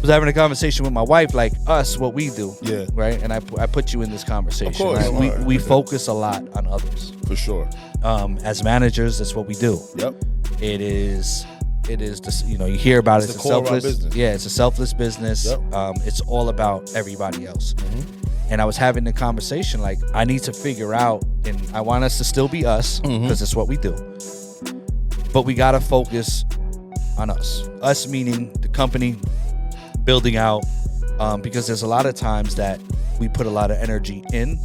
was having a conversation with my wife, like us, what we do. Yeah. Right. And I put you in this conversation. Of course. Right? We focus a lot on others. For sure. As managers, that's what we do. Yep. It is this, you hear about it. It's a selfless business. Yeah, it's a selfless business. Yep. It's all about everybody else. And I was having the conversation, like, I need to figure out, and I want us to still be us, because it's what we do. But we got to focus on us. Us meaning the company, building out, because there's a lot of times that we put a lot of energy in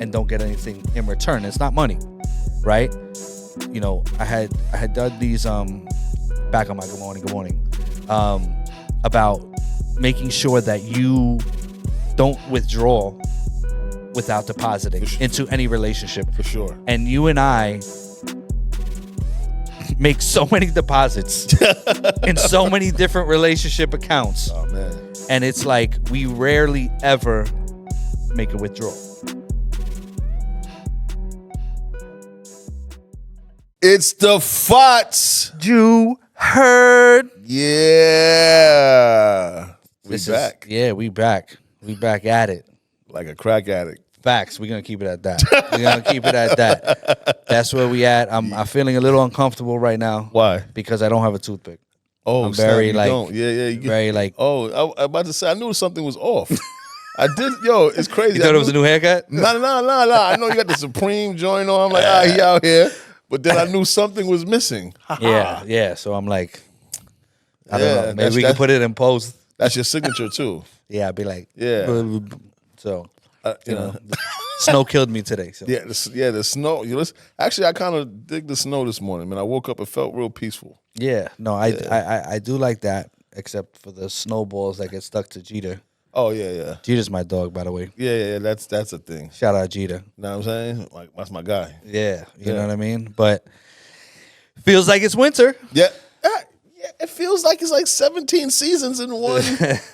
and don't get anything in return. It's not money, right? I had done these, back on my good morning, about making sure that you don't withdraw without depositing into any relationship. For sure. And you and I make so many deposits in so many different relationship accounts. Oh, man. And it's like we rarely ever make a withdrawal. It's the Fots. You heard? Yeah. We back. We back. We back at it. Like a crack addict. Facts. We're going to keep it at that. That's where we at. I'm feeling a little uncomfortable right now. Why? Because I don't have a toothpick. Oh, I'm very like, don't. Yeah. Very like. Oh, I was about to say, I knew something was off. I did. Yo, it's crazy. You thought it was a new haircut? No. I know you got the Supreme joint on. I'm like, he out here. But then I knew something was missing. Yeah. So I'm like, I don't know. Maybe we can put it in post. That's your signature too. Yeah, I'd be like, So, snow killed me today. So. Yeah, the snow. Actually, I kind of dig the snow this morning. Man, I woke up, it felt real peaceful. Yeah, no, I do like that, except for the snowballs that get stuck to Jeter. Oh yeah. Jeter's my dog, by the way. Yeah. That's a thing. Shout out Jeter. Know what I'm saying? Like, that's my guy. Yeah, you know what I mean. But feels like it's winter. Yeah. It feels like it's like 17 seasons in one.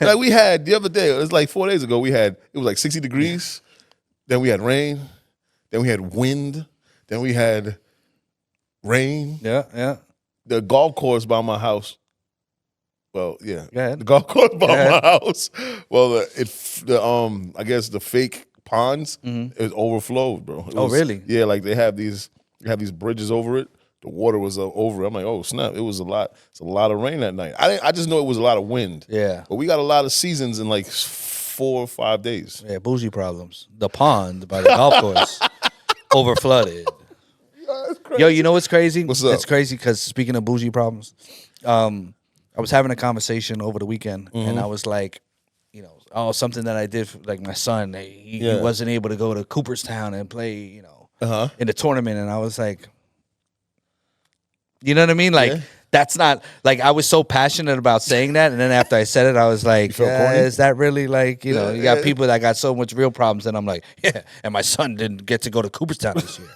Like we had the other day, it was like 4 days ago, it was like 60 degrees. Then we had rain. Then we had wind. Then we had rain. Yeah. The golf course by my house. Well, yeah. Go ahead. The golf course by my house. Well, I guess the fake ponds, it overflowed, bro. Really? Yeah, like they have these bridges over it. The water was over it. I'm like, oh snap! It was a lot. It's a lot of rain that night. I just know it was a lot of wind. Yeah. But we got a lot of seasons in like 4 or 5 days. Yeah, bougie problems. The pond by the golf course overflooded. That's crazy. Yo, you know what's crazy? What's up? It's crazy because speaking of bougie problems, I was having a conversation over the weekend, and I was like, something that I did for, like, my son. He wasn't able to go to Cooperstown and play, in the tournament, and I was like, you know what I mean? Like, that's not, like, I was so passionate about saying that, and then after I said it, I was like, is that really, like, you got people that got so much real problems, and I'm like, and my son didn't get to go to Cooperstown this year.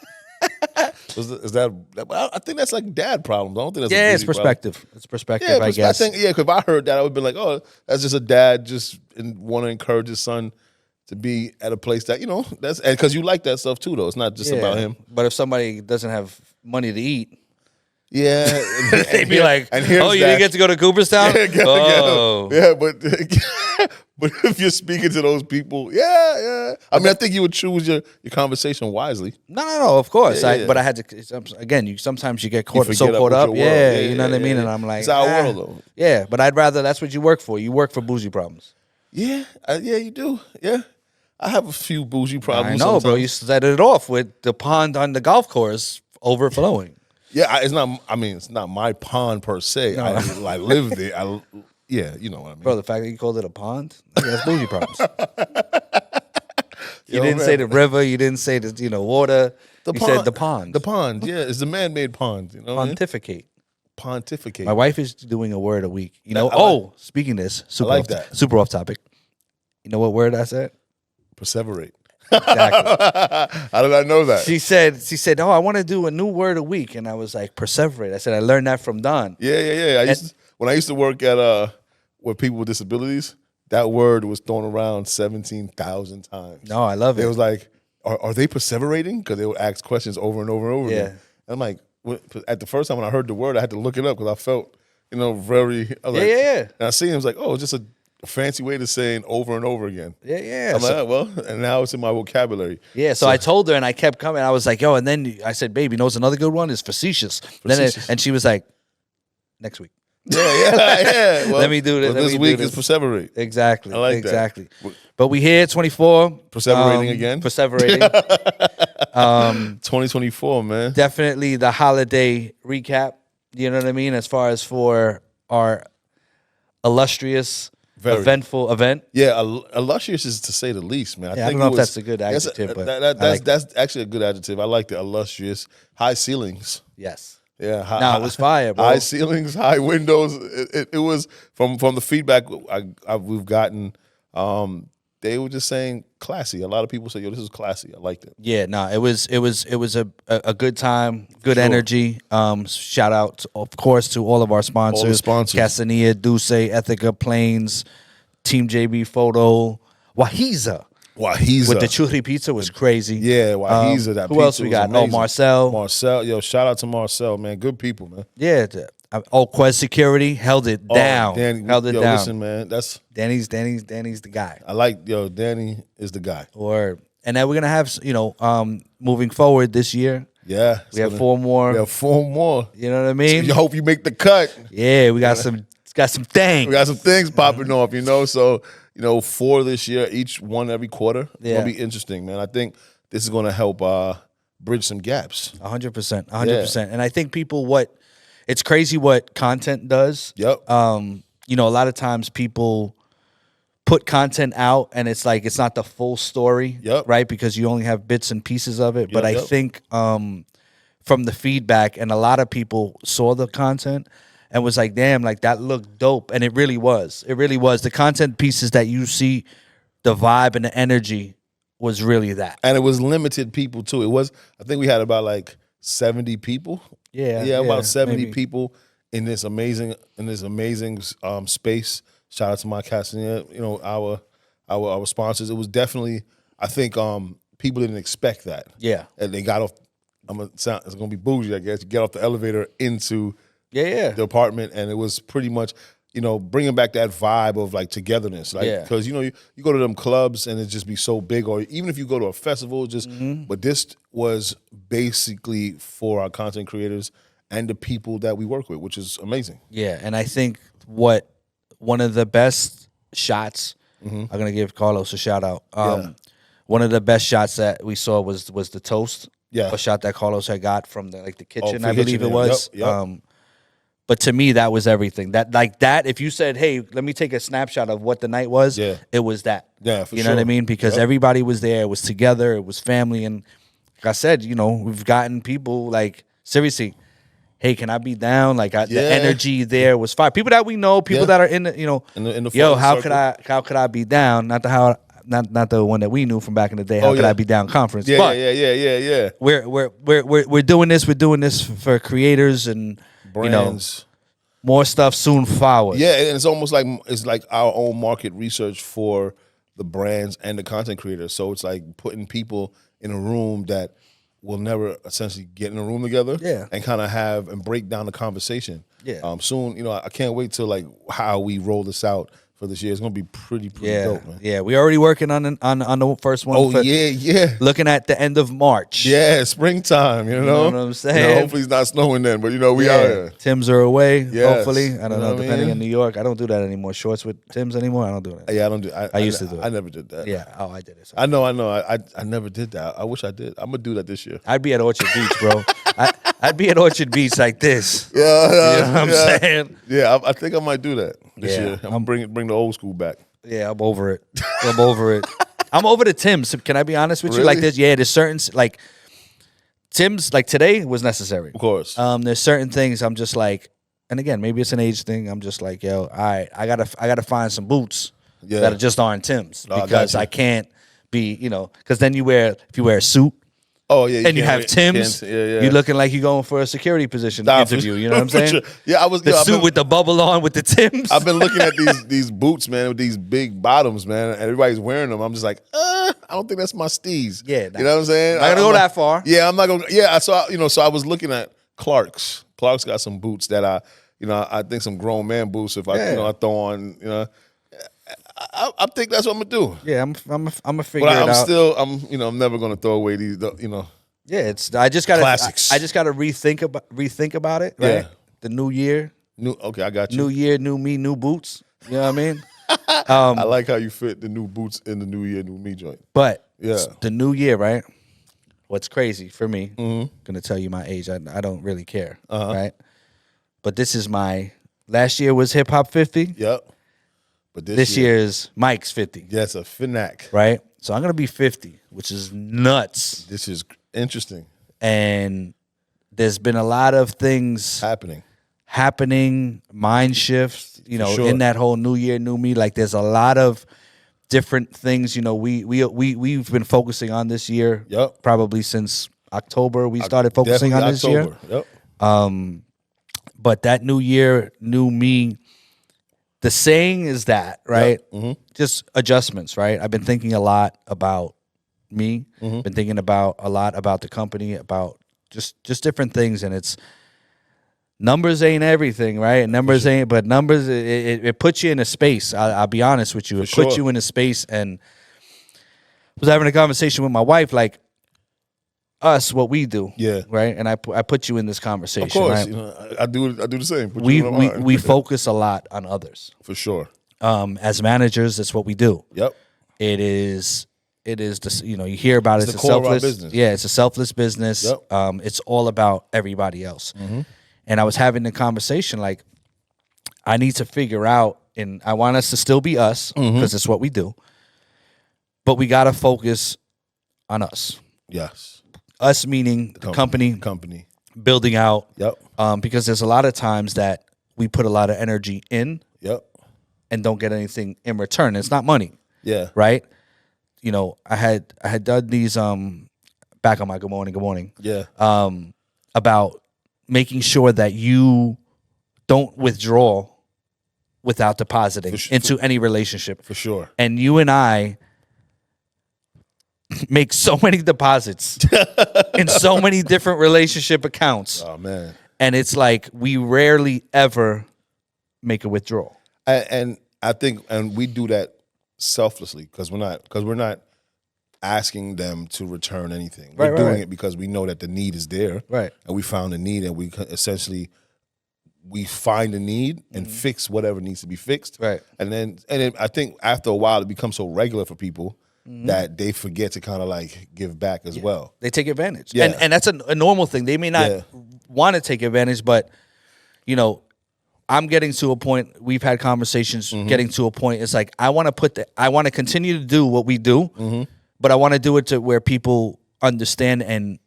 Is that? I think that's like dad problems. I don't think that's it's perspective. Problem. It's perspective, I guess. I think, because if I heard that, I would be like, oh, that's just a dad just want to encourage his son to be at a place that, that's, and because you like that stuff too, though. It's not just about him. But if somebody doesn't have money to eat, they'd be like, oh, you didn't get to go to Cooperstown? But if you're speaking to those people, I mean, I think you would choose your conversation wisely. No, of course. But I had to, again, sometimes you get caught up. Yeah, you know what I mean? And I'm like, it's our world, though. Yeah, but I'd rather, that's what you work for. You work for bougie problems. Yeah, you do. Yeah. I have a few bougie problems. I know, bro. You set it off with the pond on the golf course overflowing. Yeah, it's not my pond per se. No. I live there. You know what I mean. Bro, the fact that you called it a pond, that's bougie problems. You didn't say the river. You didn't say the water. You said the pond. The pond, yeah. It's a man-made pond. Pontificate. Pontificate. My wife is doing a word a week. Speaking of this, super off topic. You know what word I said? Perseverate. Exactly. How did I know that? She said, oh, I want to do a new word a week. And I was like, perseverate. I said, I learned that from Don. Yeah. When I used to work at with people with disabilities, that word was thrown around 17,000 times. No, I love it. It was like, are they perseverating? Because they would ask questions over and over and over again. And I'm like, at the first time when I heard the word, I had to look it up because I felt very. I was like, yeah. And I seen him, I was like, oh, it's just a fancy way to saying over and over again. Yeah. I'm like, oh, well, and now it's in my vocabulary. Yeah, so I told her, and I kept coming. I was like, yo, and then I said, baby, knows another good one is facetious. And she was like, next week. Yeah. Well, let me do this. This week is perseverate. Exactly. I like exactly. that. But we here, 24. Perseverating again. Perseverating. 2024, man. Definitely the holiday recap. You know what I mean? As far as for our illustrious, eventful event. Yeah, illustrious is to say the least, man. I don't know if that's a good adjective, but that's actually a good adjective. I like the illustrious. High ceilings. Yes. Yeah, it was fire, bro. High ceilings, high windows. It was from the feedback we've gotten. They were just saying classy. A lot of people say, "Yo, this is classy." I liked it. Yeah, no, it was a good time, good energy. Shout out, of course, to all of our sponsors: all the sponsors. Castanilla, Duce, Ethica, Plains, Team JB Photo, Wahiza. With the churri pizza was crazy. Yeah, Wahiza. That who pizza else we got? amazing. Marcel. Yo, shout out to Marcel, man. Good people, man. Yeah. Quest Security held it down. Held it down. Listen, man, that's Danny's the guy. I like Danny is the guy. And then we're gonna have moving forward this year. Yeah, we have 4 more. We have 4 more. You know what I mean? So I hope you make the cut. Yeah, we got some things. We got some things popping off, So 4 this year, each one every quarter. It's gonna be interesting, man. I think this is gonna help bridge some gaps. 100%, 100%. And I think it's crazy what content does. Yep. A lot of times people put content out and it's like it's not the full story, right? Because you only have bits and pieces of it. But I think from the feedback, and a lot of people saw the content and was like, damn, like that looked dope. And it really was. It really was. The content pieces that you see, the vibe and the energy was really that. And it was limited people too. I think we had about like 70 people. Yeah, about 70 maybe. people in this amazing space. Shout out to my casting, our sponsors. It was definitely, I think, people didn't expect that. Yeah, and they got off. It's gonna be bougie, I guess. You get off the elevator into the apartment, and it was pretty much, bringing back that vibe of like togetherness, because you go to them clubs and it just be so big, or even if you go to a festival, but this was basically for our content creators and the people that we work with, which is amazing. Yeah, and I think one of the best shots, I'm gonna give Carlos a shout out. One of the best shots that we saw was the toast. Yeah, a shot that Carlos had got from the kitchen, I believe it was. Yep. But to me, that was everything. That if you said, "Hey, let me take a snapshot of what the night was," it was that. Yeah, for you sure. know what I mean? Because everybody was there. It was together. It was family. And like I said, we've gotten people like seriously. Hey, can I be down? Like the energy there was fire. People that we know, people that are in the in the yo, how circle. could I be down? Not the one that we knew from back in the day. How could I be down conference? Yeah, but yeah. We're doing this. We're doing this for creators and brands. More stuff soon forward. Yeah, and it's almost like our own market research for the brands and the content creators. So it's like putting people in a room that will never essentially get in a room together. Yeah. And kind of have and break down the conversation. Yeah. Soon, I can't wait till like how we roll this out for this year. It's gonna be pretty dope, man. Yeah, we're already working on the first one. Yeah. Looking at the end of March. Yeah, springtime. You know what I'm saying? Hopefully it's not snowing then, but we out here. Tims are away. Yes. Hopefully, I don't know. Depending in New York, I don't do that anymore. Shorts with Tims anymore. I don't do that. Yeah, I don't do. I used to do it. I never did that. Yeah. Oh, I did it. So. I know. I never did that. I wish I did. I'm gonna do that this year. I'd be at Orchard Beach, bro. I'd be at Orchard Beach like this. Yeah, you know what I'm saying? Yeah, I think I might do that this year. I'm gonna bring the old school back. Yeah, I'm over it. I'm over the Tims. Can I be honest with you? Really? Like this, there's certain like Tims. Like today was necessary. Of course. There's certain things I'm just like, and again, maybe it's an age thing. I'm just like, yo, all right, I gotta find some boots that just aren't Tims because I can't be, because then if you wear a suit. Oh yeah, and you have Tims. You're looking like you're going for a security position interview. You know what I'm saying? Sure. Yeah, I was the suit with the bubble on with the Tims. I've been looking at these boots, man, with these big bottoms, man, and everybody's wearing them. I'm just like, I don't think that's my steez. Yeah, you know what I'm saying? I'm not gonna go that far. Yeah, I'm not gonna. Yeah, so I was looking at Clark's. Clark's got some boots that I think some grown man boots. If I throw on, I think that's what I'm gonna do. Yeah, I'm gonna figure But it out. I'm never gonna throw away these, Yeah, I just gotta classics. I just gotta rethink about it. Right, Yeah. the new year, Okay, I got you. new year, new me, new boots. You know what I mean? I like how you fit the new boots in the new year, new me joint. But Yeah. the new year, right? What's crazy for me? Gonna tell you my age. I don't really care, right? But this is last year was Hip Hop 50. Yep. But This year's Myq's 50. Yes, a Finac. Right? So I'm gonna be 50, which is nuts. This is interesting. And there's been a lot of things happening, mind shifts, in that whole new year, new me. Like there's a lot of different things, we've been focusing on this year. Yep. Probably since October we started focusing on this year. Yep. But that new year, new me, the saying is that, right? Yep. Just adjustments, right? I've been thinking a lot about me, been thinking a lot about the company, about just different things, and it's numbers ain't everything, right? Numbers ain't, but numbers, it puts you in a space. I'll be honest with you. It puts you in a space, and I was having a conversation with my wife, like, us, what we do, right? And I put you in this conversation, of course, right? I do the same. We focus a lot on others, for sure. As managers, that's what we do. Yep. It is the you hear about it's the core of our business. Yeah, it's a selfless business. Yep. It's all about everybody else. And I was having the conversation, like, I need to figure out, and I want us to still be us because it's what we do, but we got to focus on us. Yes. Us meaning the company building out. Yep. Because there's a lot of times that we put a lot of energy in. Yep. And don't get anything in return. It's not money. Yeah. Right. I had done these back on my good morning. Yeah. About making sure that you don't withdraw without depositing into any relationship. For sure. And you and I make so many deposits in so many different relationship accounts. Oh man. And it's like we rarely ever make a withdrawal. And I think we do that selflessly because we're not asking them to return anything. We're doing it because we know that the need is there. Right. And we found a need, and we essentially find a need and fix whatever needs to be fixed. Right. And then I think after a while it becomes so regular for people that they forget to kind of like give back as well. They take advantage. Yeah. And that's a normal thing. They may not want to take advantage, but I'm getting to a point, we've had conversations getting to a point, it's like I want to continue to do what we do, but I want to do it to where people understand and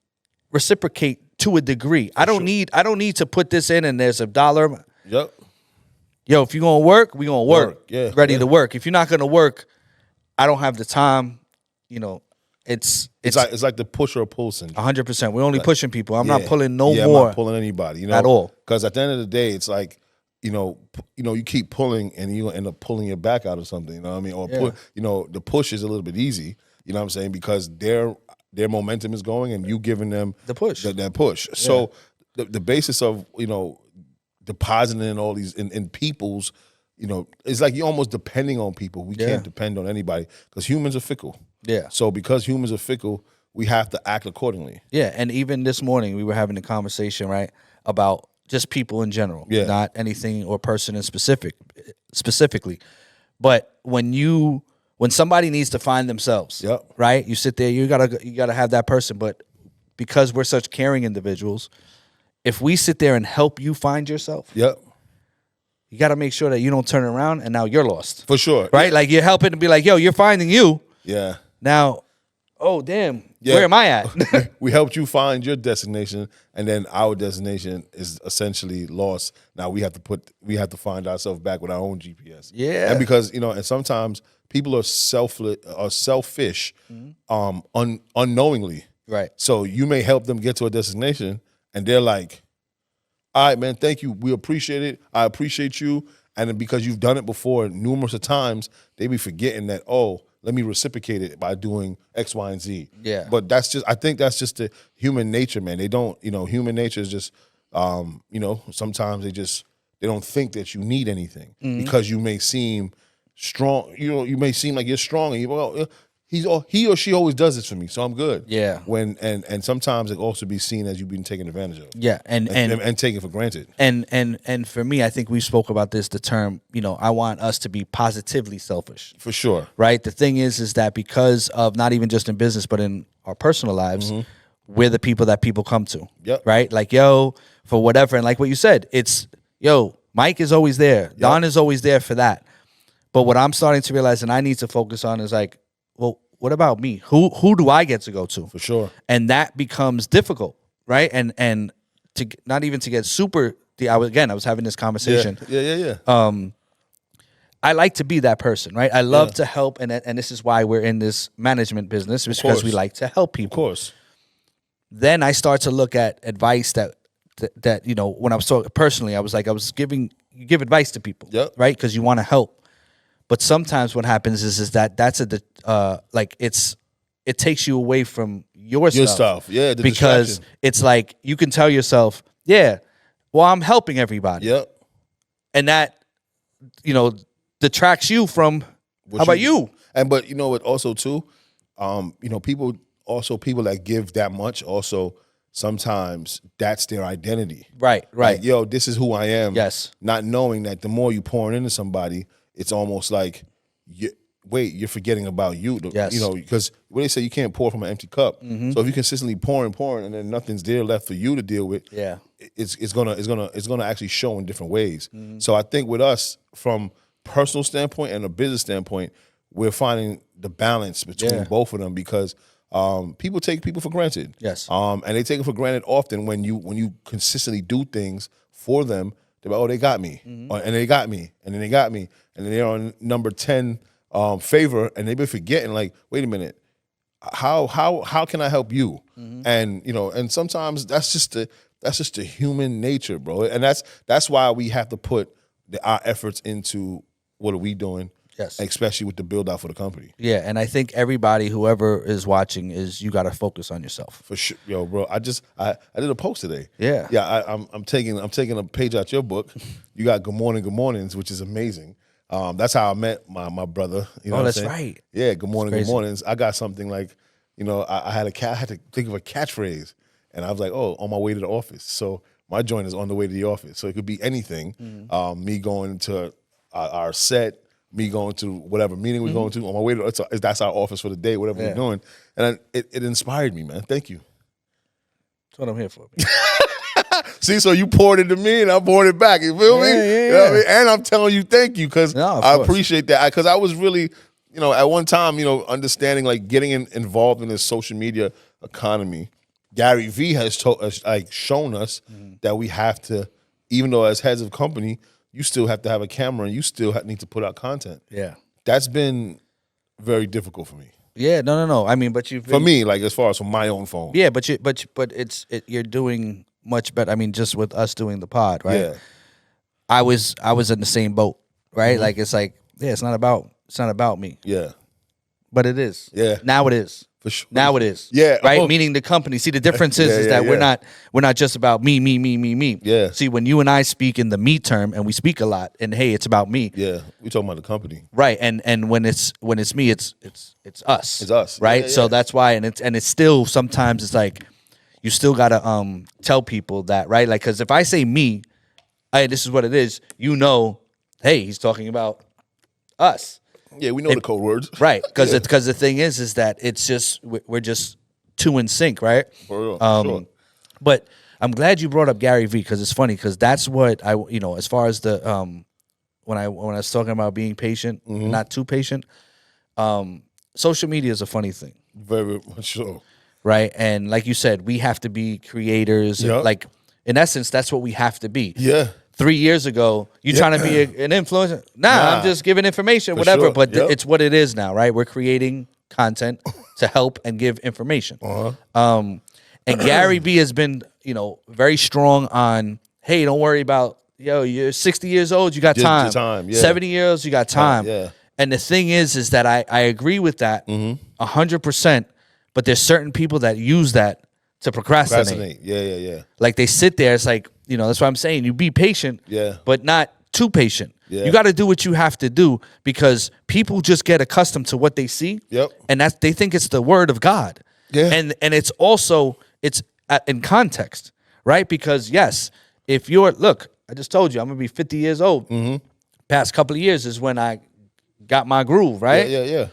reciprocate to a degree. I don't need to put this in and there's $1. Yep. Yo, if you're gonna work, we gonna work. Yeah. Ready to work. If you're not gonna work, I don't have the time. It's like the push or pull syndrome. 100%. We're only pushing people. I'm not pulling more. I'm not pulling anybody. At all. Because at the end of the day, it's like you keep pulling and you end up pulling your back out of something. You know what I mean? Or the push is a little bit easy. You know what I'm saying? Because their momentum is going and you giving them the push. That push. Yeah. So the basis of depositing in all these in people's. It's like you're almost depending on people. We can't depend on anybody because humans are fickle. Yeah. So because humans are fickle, we have to act accordingly. Yeah. And even this morning, we were having a conversation, right, about just people in general, not anything or person in specifically. But when somebody needs to find themselves, right, you sit there, you gotta have that person. But because we're such caring individuals, if we sit there and help you find yourself, you got to make sure that you don't turn around and now you're lost. For sure. Right? Like you're helping to be like, yo, you're finding you. Yeah. Now, oh, damn, where am I at? We helped you find your destination, and then our destination is essentially lost. Now we have to find ourselves back with our own GPS. Yeah. And because, and sometimes people are selfish unknowingly. Right. So you may help them get to a destination, and they're like, all right, man, thank you. We appreciate it. I appreciate you. And then because you've done it before numerous of times, they be forgetting that, let me reciprocate it by doing X, Y, and Z. Yeah. But I think that's just the human nature, man. They don't, human nature is just, sometimes they they don't think that you need anything because you may seem strong. You may seem like you're strong, and he or she always does this for me, so I'm good. Yeah. And sometimes it also be seen as you've been taken advantage of. Yeah, and taken for granted. And for me, I think we spoke about this. The term, I want us to be positively selfish. For sure. Right. The thing is that because of not even just in business, but in our personal lives, we're the people that people come to. Yep. Right. Like, for whatever, and like what you said, it's Myq is always there. Yep. Don is always there for that. But what I'm starting to realize, and I need to focus on, is like, well, what about me? Who do I get to go to? For sure. And that becomes difficult, right? And to not even to get super. I was having this conversation. Yeah. I like to be that person, right? I love to help, and this is why we're in this management business, because we like to help people. Of course. Then I start to look at advice that when I was talking personally, I was giving advice to people, right? Because you want to help. But sometimes what happens is that it takes you away from your stuff. Yeah, because it's like you can tell yourself, I'm helping everybody. Yep. And that, detracts you from how about you? But what also too, people that give that much also sometimes that's their identity. Right. Like, this is who I am. Yes. Not knowing that the more you pouring into somebody, it's almost like, you're forgetting about you. Yes. Because when they say you can't pour from an empty cup, so if you consistently pouring, and then nothing's there left for you to deal with, it's gonna actually show in different ways. So I think with us, from personal standpoint and a business standpoint, we're finding the balance between both of them, because people take people for granted. Yes. And they take it for granted often when you consistently do things for them. They're like, they got me, and they got me, and then they got me, and then they're on number 10 favor, and they've been forgetting, like, wait a minute, how can I help you? And sometimes that's just the human nature, bro. And that's why we have to put our efforts into what are we doing. Yes. Especially with the build out for the company. Yeah, and I think everybody, whoever is watching, you got to focus on yourself. For sure, bro. I did a post today. Yeah. I'm taking a page out your book. You got Good Mornings, which is amazing. That's how I met my brother. That's right. Yeah, Good Mornings. I got something like, I had to think of a catchphrase, and I was like, on my way to the office. So my joint is on the way to the office. So it could be anything. Me going to our set. Me going to whatever meeting we're going to on my way to, that's our office for the day, whatever we're doing. And it inspired me, man. Thank you. That's what I'm here for. See, so you poured it to me and I poured it back. You feel me? Yeah. You know what I mean? And I'm telling you thank you, because I appreciate that. Because I was really, at one time, understanding, like, getting involved in this social media economy. Gary Vee has shown us that we have to, even though as heads of company, you still have to have a camera and you still need to put out content. Yeah. That's been very difficult for me. Yeah, no. I mean, but for me, like, as far as from my own phone. Yeah, but you're doing much better. I mean, just with us doing the pod, right? Yeah. I was in the same boat, right? Like, it's like, it's not about me. Yeah. But it is. Yeah. Now it is. For sure. Now it is. Yeah. Right? Meaning the company. See, the difference is that we're not just about me. Yeah. See, when you and I speak in the me term, and we speak a lot, and hey, it's about me. Yeah. We talking about the company. Right. And when it's me, it's us. It's us. Right? Yeah. So that's why, and it's still, sometimes it's like, you still gotta tell people that, right? Like, because if I say me, hey, this is what it is, hey, he's talking about us. Yeah, we know the code words. Right, because the thing is that it's just, we're just two in sync, right? For real, sure. But I'm glad you brought up Gary Vee, because it's funny, because that's what I, as far as the, when I was talking about being patient, not too patient, social media is a funny thing. Very much so. Right, and like you said, we have to be creators. Yep. Like, in essence, that's what we have to be. Yeah. 3 years ago, you trying to be an influencer? Nah, I'm just giving information, whatever. Sure. But it's what it is now, right? We're creating content to help and give information. And Gary Vee has been, very strong on, hey, don't worry about, you're 60 years old, you got time. 70 years, you got time. Yeah. And the thing is that I agree with that 100%. But there's certain people that use that to procrastinate. Yeah. Like, they sit there, it's like, that's what I'm saying. You be patient, Yeah. but not too patient. Yeah. You got to do what you have to do because people just get accustomed to what they see. Yep. And they think it's the word of God. Yeah. And it's also, it's in context, right? Because yes, if look, I just told you, I'm going to be 50 years old. Past couple of years is when I got my groove, right? Yeah.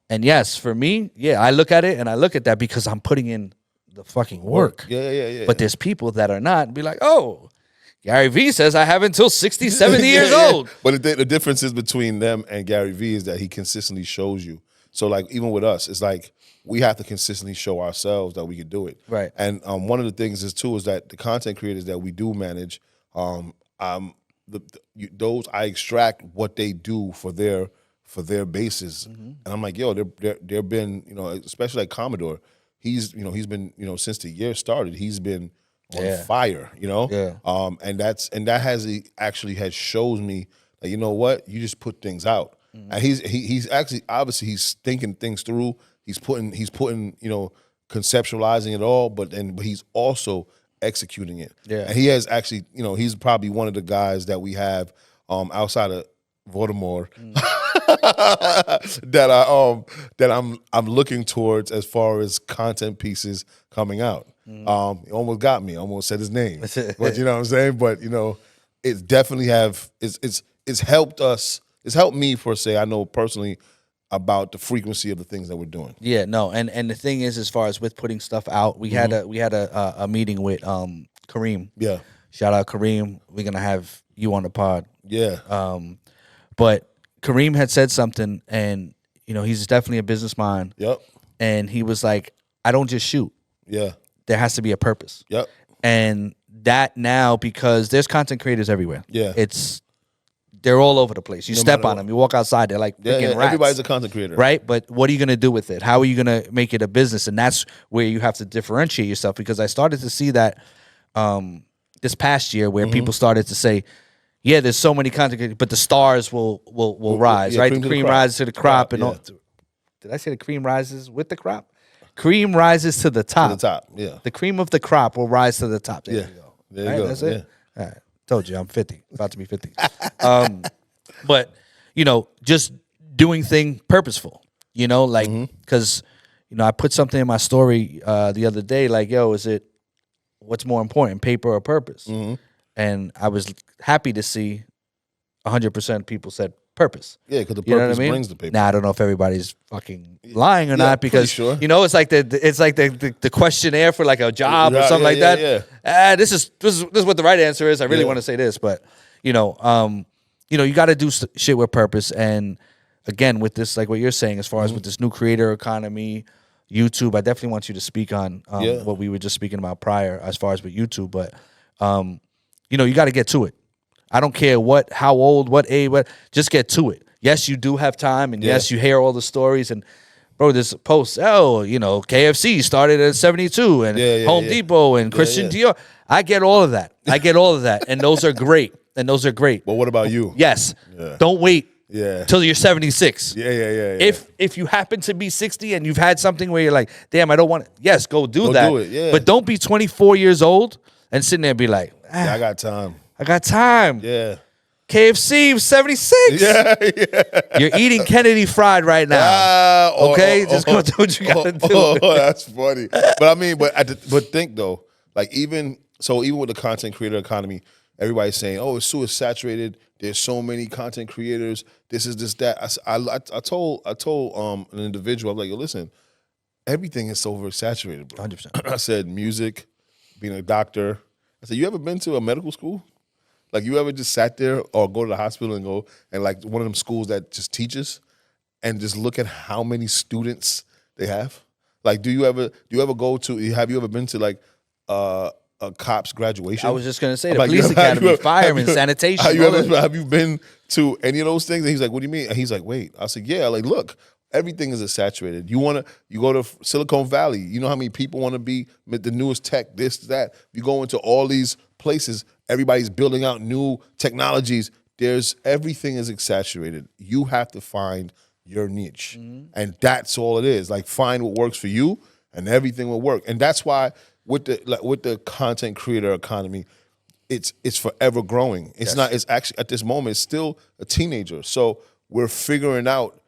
And yes, for me, I look at it and I look at that because I'm putting in the fucking work. Yeah. But there's people that are not and be like, oh, Gary Vee says I have until 60, 70 years old. But the difference is between them and Gary Vee is that he consistently shows you. So like even with us, it's like we have to consistently show ourselves that we can do it. Right. And one of the things is too is that the content creators that we do manage, those I extract what they do for their bases, and I'm like, yo, they're been, especially like Commodore, he's been, since the year started, he's been on fire, and that has shows me that, you know what, you just put things out, and he's actually obviously he's thinking things through, he's putting conceptualizing it all, but he's also executing it. Yeah. And he has actually, he's probably one of the guys that we have outside of Voldemort that I'm looking towards as far as content pieces coming out. He almost got me. I almost said his name. But you know what I'm saying? But it's definitely it's helped us. It's helped me for I know personally about the frequency of the things that we're doing. Yeah, no, and the thing is, as far as with putting stuff out, we had a meeting with Kareem. Yeah, shout out Kareem. We're gonna have you on the pod. Yeah. But Kareem had said something, and he's definitely a business mind. Yep. And he was like, I don't just shoot. Yeah. There has to be a purpose. Yep. And that now, because there's content creators everywhere. Yeah. They're all over the place. You step on them. You walk outside. They're like freaking rats. Everybody's a content creator. Right? But what are you going to do with it? How are you going to make it a business? And that's where you have to differentiate yourself, because I started to see that this past year where people started to say, yeah, there's so many content creators, but the stars will rise, right? The cream rises to the crop. And all. Did I say the cream rises with the crop? Cream rises to the top. To the top, yeah. The cream of the crop will rise to the top. There you go. There you go. That's it. All right. Told you, I'm 50, about to be 50. But, just doing things purposeful, because, I put something in my story the other day, like, yo, what's more important, paper or purpose? And I was happy to see 100% people said purpose. Yeah, because the purpose brings the paper. Now, I don't know if everybody's fucking lying or not, because, sure. It's like the questionnaire for like a job or something like that. Yeah. This is what the right answer is. I really want to say this, but, you got to do shit with purpose. And again, with this, like what you're saying, as far as with this new creator economy, YouTube, I definitely want you to speak on what we were just speaking about prior as far as with YouTube. But, you got to get to it. I don't care how old, what age, just get to it. Yes, you do have time, and yes, you hear all the stories. And bro, there's posts. KFC started at 72, and Home Depot and Christian Dior. I get all of that. And those are great. Well, what about you? Yes. Don't wait. Yeah. Till you're 76. Yeah. If you happen to be 60 and you've had something where you're like, damn, I don't want it. Yes, go do that. Do it, yeah. But don't be 24 years old and sitting there and be like, I got time. Yeah. KFC 76. Yeah. You're eating Kennedy Fried right now. Okay? Just go do what you gotta do. Oh, that's funny. But think though, like even with the content creator economy, everybody's saying, "Oh, it's so saturated. There's so many content creators. This is this that." I told an individual, I'm like, "Yo, listen, everything is so oversaturated, bro." 100%. I said, music, being a doctor. I said, you ever been to a medical school? Like, you ever just sat there or go to the hospital and go and like one of them schools that just teaches and just look at how many students they have? Like, do you ever have you ever been to like a cop's graduation? I was just gonna say the police academy, firemen, sanitation. Have you been to any of those things? And he's like, what do you mean? And he's like, wait. I said, yeah. Like, look, everything is saturated. You go to Silicon Valley. You know how many people want to be the newest tech, this, that. You go into all these places, everybody's building out new technologies. Everything is saturated. You have to find your niche. And that's all it is. Like, find what works for you and everything will work. And that's why with the content creator economy, it's forever growing. It's not. It's actually at this moment, it's still a teenager. So we're figuring out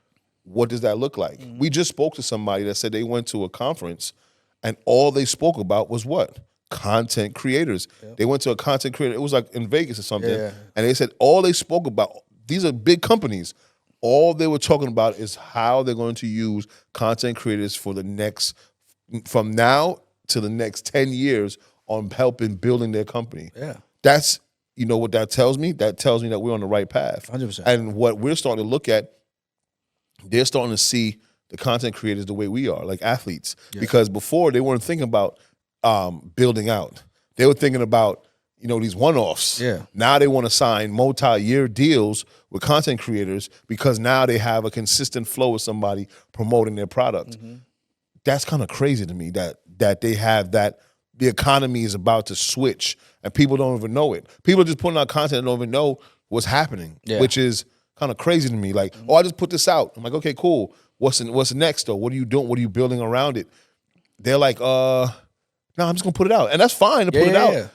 what does that look like. We just spoke to somebody that said they went to a conference, and all they spoke about was what? Content creators. They went to a content creator. It was like in Vegas or something, and they said all they spoke about. These are big companies. All they were talking about is how they're going to use content creators for the next, from now to the next 10 years on helping building their company. Yeah. That's, you know what that tells me? That tells me that we're on the right path. 100%. And what we're starting to look at, they're starting to see the content creators the way we are, like athletes. Yes. Because before they weren't thinking about building out. They were thinking about, you know, these one-offs. Yeah. Now they want to sign multi-year deals with content creators because now they have a consistent flow of somebody promoting their product. That's kind of crazy to me that they have that. The economy is about to switch and people don't even know it. People are just putting out content and don't even know what's happening, which is kind of crazy to me. Like, oh, I just put this out. I'm like, okay, cool. What's next though? What are you doing? What are you building around it? They're like, no, I'm just gonna put it out. And that's fine to put it out. Yeah.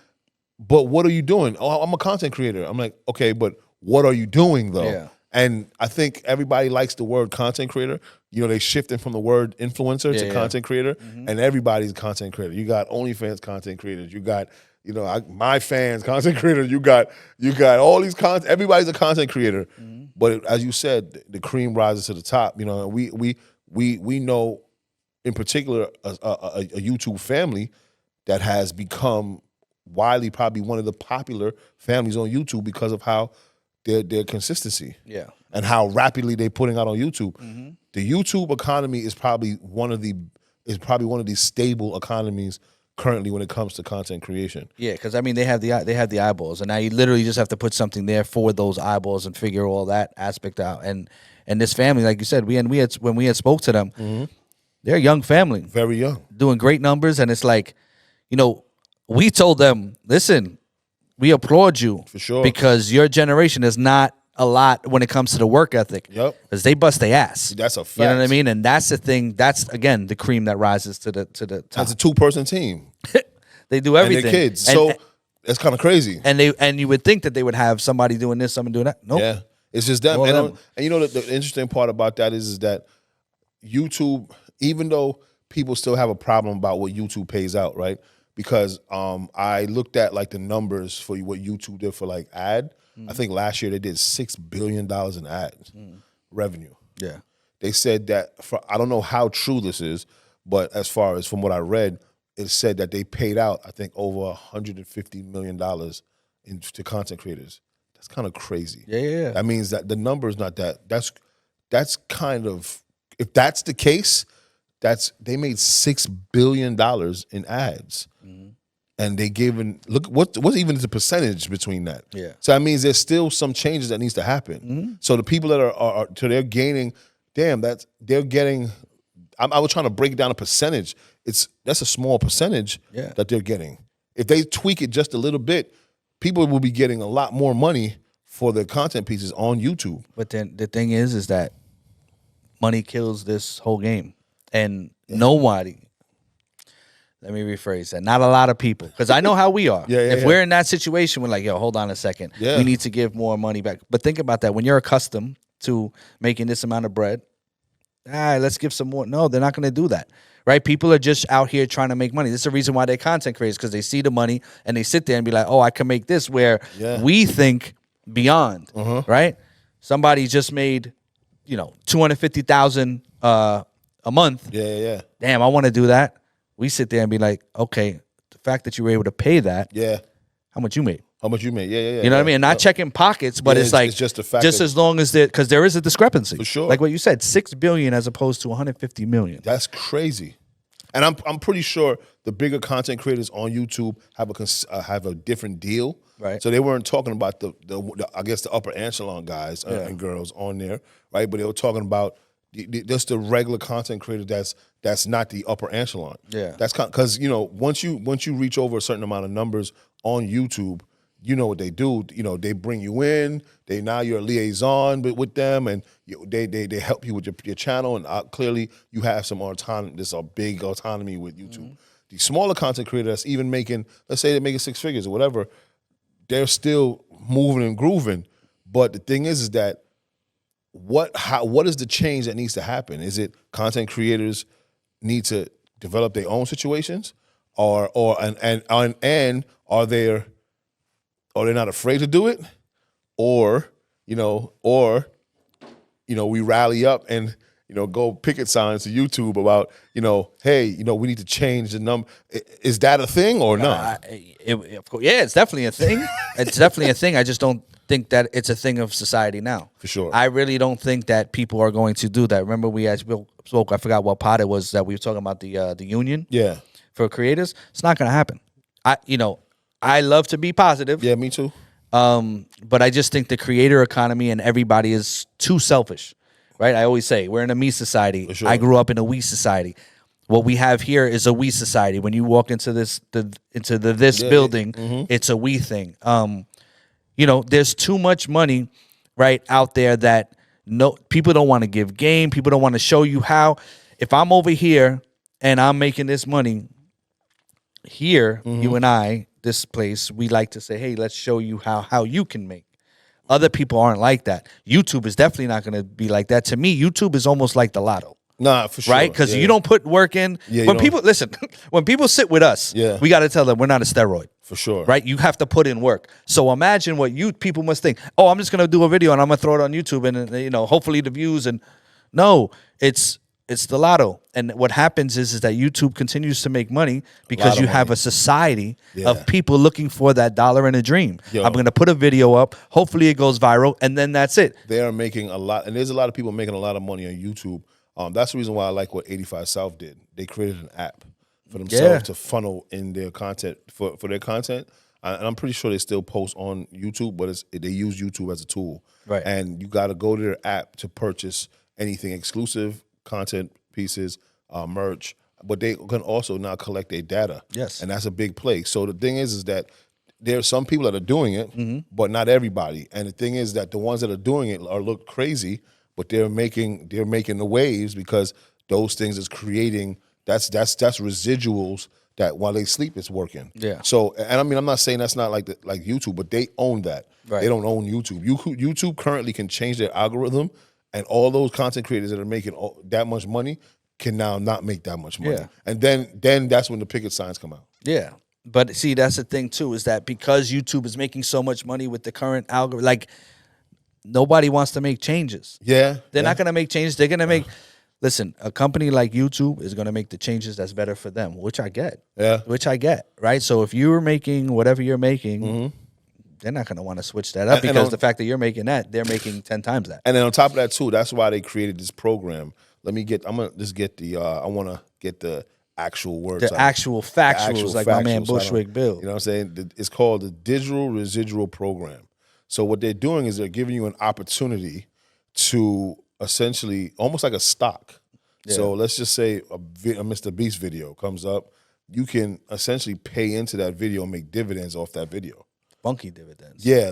But what are you doing? Oh, I'm a content creator. I'm like, okay, but what are you doing though? Yeah. And I think everybody likes the word content creator. You know, they shifting from the word influencer to content creator, and everybody's a content creator. You got OnlyFans content creators. You got, you know, my fans content creators. You got all these content. Everybody's a content creator. But as you said, the cream rises to the top. You know, and we know, in particular, a YouTube family that has become widely probably one of the popular families on YouTube because of how their consistency, and how rapidly they're putting out on YouTube. The YouTube economy is probably one of these stable economies currently when it comes to content creation. Yeah, because I mean they have the eyeballs, and now you literally just have to put something there for those eyeballs and figure all that aspect out. And this family, like you said, when we had spoke to them, they're a young family, very young, doing great numbers, and it's like, you know, we told them, listen, we applaud you for sure because your generation is not a lot when it comes to the work ethic. Yep, because they bust their ass. That's a fact. You know what I mean? And that's the thing. That's again the cream that rises to the top. That's a 2-person team. They do everything. And their kids. So it's kind of crazy. And you would think that they would have somebody doing this, someone doing that. Nope. Yeah, it's just them. And you know the interesting part about that is that YouTube, even though people still have a problem about what YouTube pays out, right? Because I looked at like the numbers for what YouTube did for like ad. I think last year they did $6 billion in ads revenue. Yeah, they said that I don't know how true this is, but as far as from what I read, it said that they paid out I think over $150 million to content creators. That's kind of crazy. Yeah. That means that the number is not that. That's kind of, if that's the case, they made $6 billion in ads. And they look what's even the percentage between that. Yeah. So that means there's still some changes that needs to happen. So the people that are so they're gaining, they're getting. I was trying to break down a percentage. That's a small percentage that they're getting. If they tweak it just a little bit, people will be getting a lot more money for their content pieces on YouTube. But then the thing is that money kills this whole game, and nobody. Let me rephrase that. Not a lot of people, because I know how we are. If we're in that situation, we're like, yo, hold on a second. We need to give more money back. But think about that. When you're accustomed to making this amount of bread, let's give some more. No, they're not going to do that, right? People are just out here trying to make money. This is the reason why they're content creators, because they see the money and they sit there and be like, oh, I can make this, where we think beyond, right? Somebody just made, $250,000 a month. Damn, I want to do that. We sit there and be like, okay, the fact that you were able to pay that, how much you made? How much you made? You know what I mean? And not checking pockets, but it's like just the fact just as long as because there is a discrepancy. For sure. Like what you said, $6 billion as opposed to $150 million. That's crazy. And I'm pretty sure the bigger content creators on YouTube have a different deal. Right. So they weren't talking about the I guess the upper echelon guys and girls on there, right? But they were talking about just the regular content creator that's not the upper echelon. Yeah. That's because once you reach over a certain amount of numbers on YouTube, you know what they do. They bring you in. Now you're a liaison with them, and they help you with your channel. And clearly you have some autonomy. There's a big autonomy with YouTube. The smaller content creator that's even making, let's say they're making 6 figures or whatever, they're still moving and grooving. But the thing is that what is the change that needs to happen? Is it content creators need to develop their own situations, or are they not afraid to do it, or we rally up and go picket signs to YouTube about hey, we need to change the number. Is that a thing or not? Of course, yeah, it's definitely a thing. It's definitely a thing. I just don't think that it's a thing of society now. For sure. I really don't think that people are going to do that. Remember we actually spoke, I forgot what pod it was, that we were talking about the union for creators. It's not going to happen. I love to be positive. Yeah, me too. But I just think the creator economy and everybody is too selfish, right? I always say we're in a me society. For sure. I grew up in a we society. What we have here is a we society. When you walk into this building, it's a we thing. There's too much money right out there that people don't want to give game. People don't want to show you how. If I'm over here and I'm making this money here, you and I, this place, we like to say, hey, let's show you how you can make. Other people aren't like that. YouTube is definitely not going to be like that. To me, YouTube is almost like the lotto. Nah, for sure. Right? Because you don't put work in. Yeah, when people sit with us, we got to tell them we're not a steroid. For sure. Right? You have to put in work. So imagine what people must think. Oh, I'm just going to do a video and I'm going to throw it on YouTube and hopefully the views. And no, it's the lotto. And what happens is that YouTube continues to make money because you have a society of people looking for that dollar and a dream. I'm going to put a video up. Hopefully it goes viral. And then that's it. They are making a lot. And there's a lot of people making a lot of money on YouTube. That's the reason why I like what 85 South did. They created an app for themselves to funnel in their content for their content. And I'm pretty sure they still post on YouTube, but they use YouTube as a tool. Right. And you got to go to their app to purchase anything exclusive, content pieces, merch. But they can also now collect their data. Yes. And that's a big play. So the thing is that there are some people that are doing it, but not everybody. And the thing is that the ones that are doing it look crazy, but they're making the waves because those things is creating that's residuals that while they sleep it's working. Yeah. So and I mean I'm not saying that's not like YouTube, but they own that. Right. They don't own YouTube. YouTube currently can change their algorithm, and all those content creators that are making that much money can now not make that much money. Yeah. And then that's when the picket signs come out. Yeah. But see, that's the thing too, is that because YouTube is making so much money with the current algorithm, like nobody wants to make changes. Yeah. They're not going to make changes. They're going to make, listen, a company like YouTube is going to make the changes that's better for them, which I get. Yeah. Which I get, right? So if you're making whatever you're making, they're not going to want to switch that up because the fact that you're making that, they're making 10 times that. And then on top of that too, that's why they created this program. I want to get the actual words. The actual factuals, like my man Bushwick Bill. You know what I'm saying? It's called the Digital Residual Program. So what they're doing is they're giving you an opportunity to essentially, almost like a stock. Yeah. So let's just say a Mr. Beast video comes up. You can essentially pay into that video and make dividends off that video. Funky dividends. Yeah,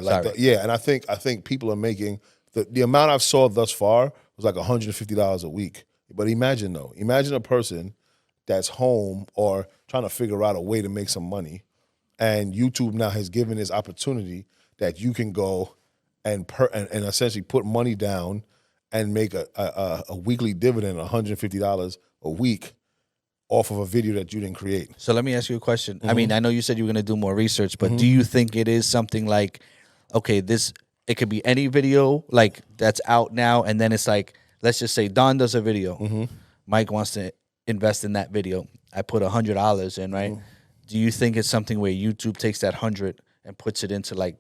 and I think people are making the amount I've saw thus far was like $150 a week. But imagine a person that's home or trying to figure out a way to make some money, and YouTube now has given this opportunity that you can go and essentially put money down and make a weekly dividend of $150 a week off of a video that you didn't create. So let me ask you a question. I mean, I know you said you were going to do more research, but do you think it is something like, okay, it could be any video like that's out now, and then it's like, let's just say Don does a video. Myq wants to invest in that video. I put $100 in, right? Do you think it's something where YouTube takes that 100 and puts it into like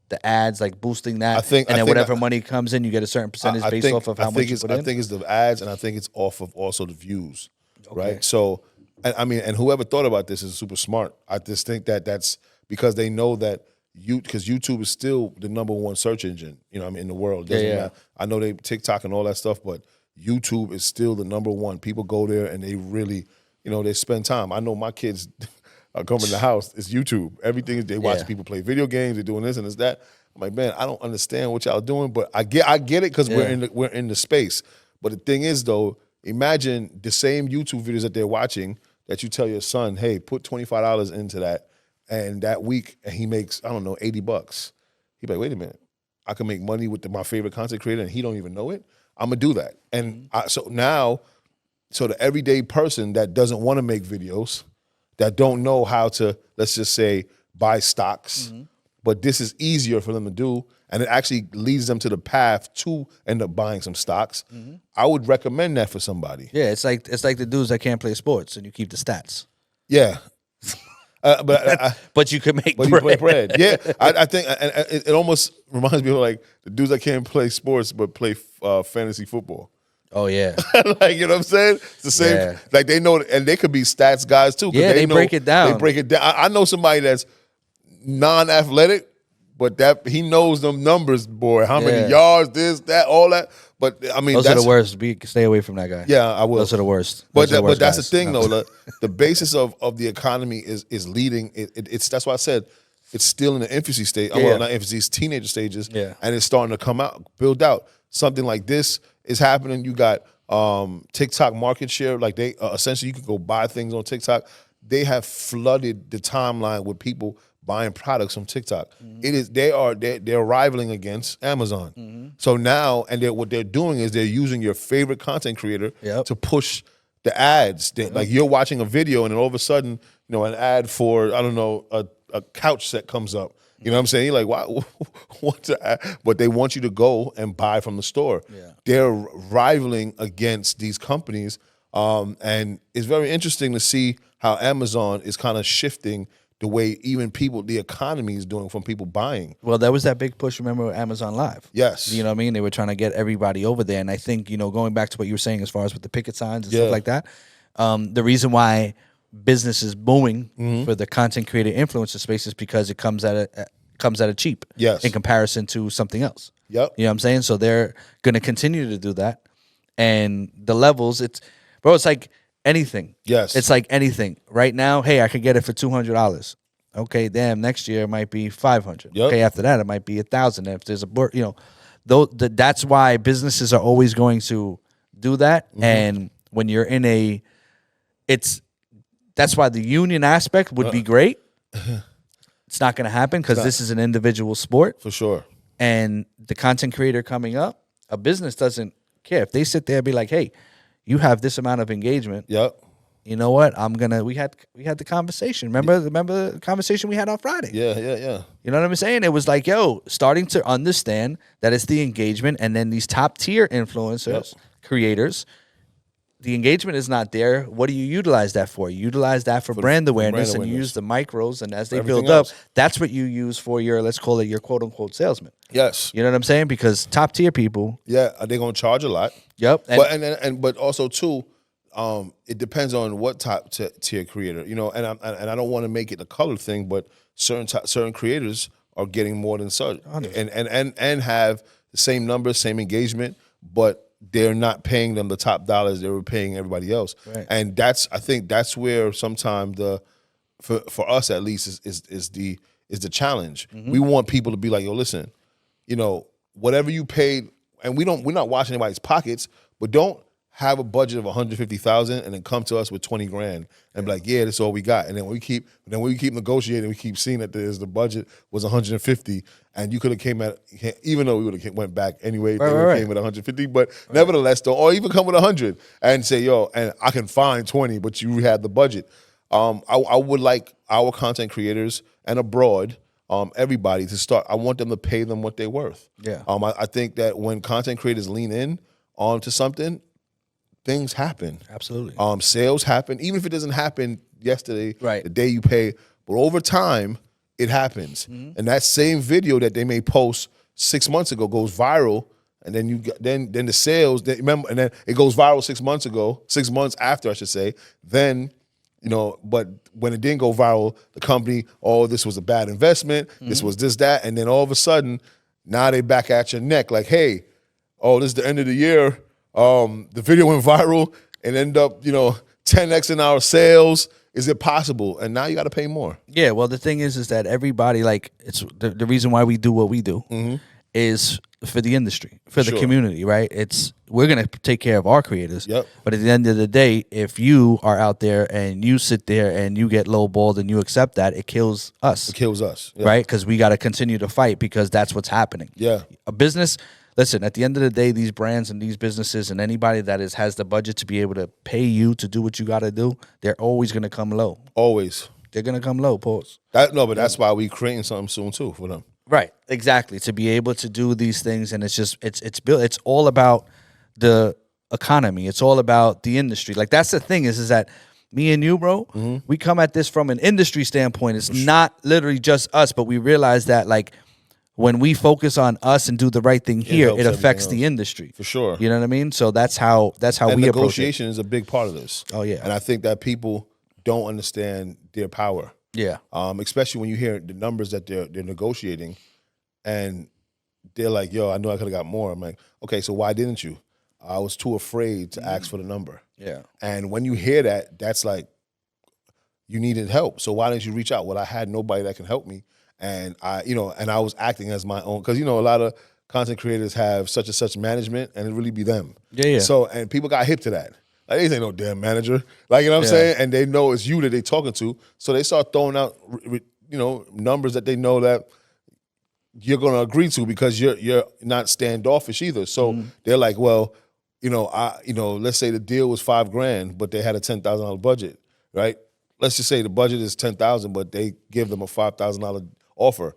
the ads, like boosting that, and then whatever money comes in, you get a certain percentage based off of how much you put in? I think it's the ads, and I think it's off of also the views, right? So, and whoever thought about this is super smart. I just think that's because they know that because YouTube is still the #1 search engine, in the world. Doesn't matter. I know they TikTok and all that stuff, but YouTube is still the #1. People go there and they really, they spend time. I know my kids are coming to the house. It's YouTube. Everything they watch people play video games. They're doing this and this that. I'm like, man, I don't understand what y'all doing, but I get it because we're in the space. But the thing is, though, imagine the same YouTube videos that they're watching that you tell your son, hey, put $25 into that, and that week and he makes, I don't know, $80. He'd be like, wait a minute, I can make money with my favorite content creator and he don't even know it. I'm gonna do that. And so the everyday person that doesn't want to make videos, that don't know how to, let's just say, buy stocks, but this is easier for them to do, and it actually leads them to the path to end up buying some stocks. I would recommend that for somebody. Yeah, it's like the dudes that can't play sports and you keep the stats. Yeah. But you can make bread. bread. You play bread. Yeah, I think it almost reminds me of like the dudes that can't play sports but play fantasy football. Oh yeah, like, you know what I'm saying? It's the same. Yeah. Like they know, and they could be stats guys too. Yeah, they break it down. They break it down. I know somebody that's non-athletic, but that he knows them numbers, boy. How many yards, this, that, all that. But I mean, those are the worst. Stay away from that guy. Yeah, I will. Those are the worst. But that's the thing, though. The basis of the economy is leading. It's that's why I said it's still in the infancy stage. Yeah. Well, not infancy, it's teenager stages. Yeah. And it's starting to come out, build out. Something like this is happening. You got TikTok market share. Like they essentially, you can go buy things on TikTok. They have flooded the timeline with people buying products from TikTok. They're rivaling against Amazon. So now, and what they're doing is they're using your favorite content creator to push the ads. Like you're watching a video and then all of a sudden, an ad for, I don't know, a couch set comes up. You know what I'm saying? You're like, wow, what's the ad? But they want you to go and buy from the store. Yeah. They're rivaling against these companies. And it's very interesting to see how Amazon is kind of shifting the way even the economy is doing from people buying. Well, that was that big push, remember, Amazon Live. Yes. You know what I mean? They were trying to get everybody over there. And I think, going back to what you were saying as far as with the picket signs and stuff like that, the reason why business is booming for the content creator influencer space is because it comes at a cheap in comparison to something else. Yep. You know what I'm saying? So they're going to continue to do that. And the levels, it's like anything. Yes. It's like anything. Right now, hey, I could get it for $200. Okay, damn, next year it might be $500. Yep. Okay, after that it might be $1,000. If there's that's why businesses are always going to do that. And when you're in that's why the union aspect would be great. It's not going to happen because this is an individual sport. For sure. And the content creator coming up, a business doesn't care. If they sit there and be like, hey, you have this amount of engagement. Yep. You know what? We had the conversation. Remember the conversation we had on Friday? Yeah. You know what I'm saying? It was like, starting to understand that it's the engagement, and then these top tier influencers, creators, the engagement is not there. What do you utilize that for? You utilize that for brand awareness, and you use the micros, and as they build up, that's what you use for your, let's call it your quote unquote salesman. Yes. You know what I'm saying? Because top tier people. Yeah, they're gonna charge a lot. Yep. But also too, it depends on what top tier creator, and I don't want to make it a color thing, but certain creators are getting more than such and have the same numbers, same engagement, but they're not paying them the top dollars they were paying everybody else. Right. And I think that's where sometimes for us at least is the challenge. We want people to be like, yo, listen, whatever you paid, and we're not watching anybody's pockets, but don't have a budget of $150,000 and then come to us with $20,000 and be like, yeah, that's all we got. And then we keep negotiating, we keep seeing that the budget was $150, and you could have came at, even though we would have went back anyway, they would have came with $150, but nevertheless, though, or even come with $100 and say, yo, and I can find 20, but you had the budget. I would like our content creators and abroad, everybody to start. I want them to pay them what they're worth. Yeah. I think that when content creators lean in onto something, things happen. Absolutely. Sales happen, even if it doesn't happen yesterday, right, the day you pay, but over time it happens. And that same video that they may post 6 months ago goes viral, and then then the sales, remember, and then it goes viral 6 months after, I should say. Then, but when it didn't go viral, the company, this was a bad investment, this was this, that, and then all of a sudden, now they back at your neck like, hey, this is the end of the year. The video went viral and ended up, 10x in our sales. Is it possible? And now you got to pay more. Yeah. Well, the thing is that everybody, like, it's the reason why we do what we do is for the industry, for the Sure. community, right? We're gonna take care of our creators. Yep. But at the end of the day, if you are out there and you sit there and you get lowballed and you accept that, it kills us. It kills us. Yeah. Right? Because we got to continue to fight because that's what's happening. Yeah. A business, listen, at the end of the day, these brands and these businesses and anybody that has the budget to be able to pay you to do what you got to do, they're always going to come low. Always. They're going to come low, pause. But that's why we creating something soon too for them. Right, exactly. To be able to do these things, and it's built. It's all about the economy. It's all about the industry. Like that's the thing is that me and you, bro, we come at this from an industry standpoint. It's not literally just us, but we realize that like when we focus on us and do the right thing here, it affects the industry for sure. You know what I mean? So that's how and we approach it. Negotiation is a big part of this. Oh yeah, and I think that people don't understand their power. Yeah. Especially when you hear the numbers that they're negotiating, and they're like, "Yo, I know I could have got more." I'm like, "Okay, so why didn't you?" I was too afraid to ask for the number. Yeah. And when you hear that, that's like you needed help. So why didn't you reach out? Well, I had nobody that can help me, and I was acting as my own because a lot of content creators have such and such management, and it really be them. Yeah. So and people got hip to that. Like, they ain't no damn manager. Like, you know what I'm saying? And they know it's you that they talking to. So they start throwing out, numbers that they know that you're going to agree to because you're not standoffish either. So they're like, well, let's say the deal was $5,000, but they had a $10,000 budget, right? Let's just say the budget is $10,000, but they give them a $5,000 offer.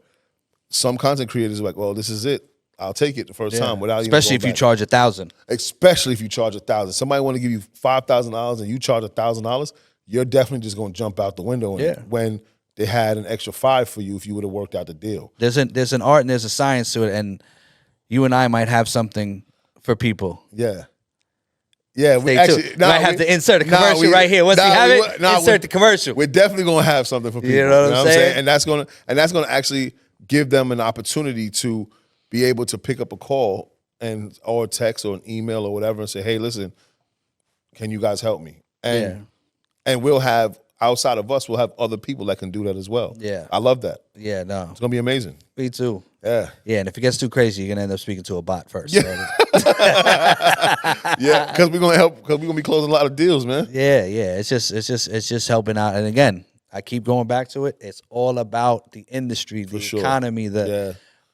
Some content creators are like, well, this is it. I'll take it the first time without especially even if you charge $1,000. Especially if you charge $1,000. Somebody want to give you $5,000 and you charge $1,000, you're definitely just going to jump out the window when they had an extra $5 for you if you would have worked out the deal. There's an art and there's a science to it, and you and I might have something for people. Yeah. Yeah, we might have to insert a commercial right here. Once we have it, insert the commercial. We're definitely going to have something for people. You know what I'm saying? And that's going to actually give them an opportunity to be able to pick up a call or text or an email or whatever and say, hey, listen, can you guys help me? And we'll have, outside of us, we'll have other people that can do that as well. Yeah. I love that. Yeah, no. It's going to be amazing. Me too. Yeah. Yeah, and if it gets too crazy, you're going to end up speaking to a bot first. Yeah, because we're going to be closing a lot of deals, man. Yeah. It's just helping out. And again, I keep going back to it. It's all about the industry, the economy,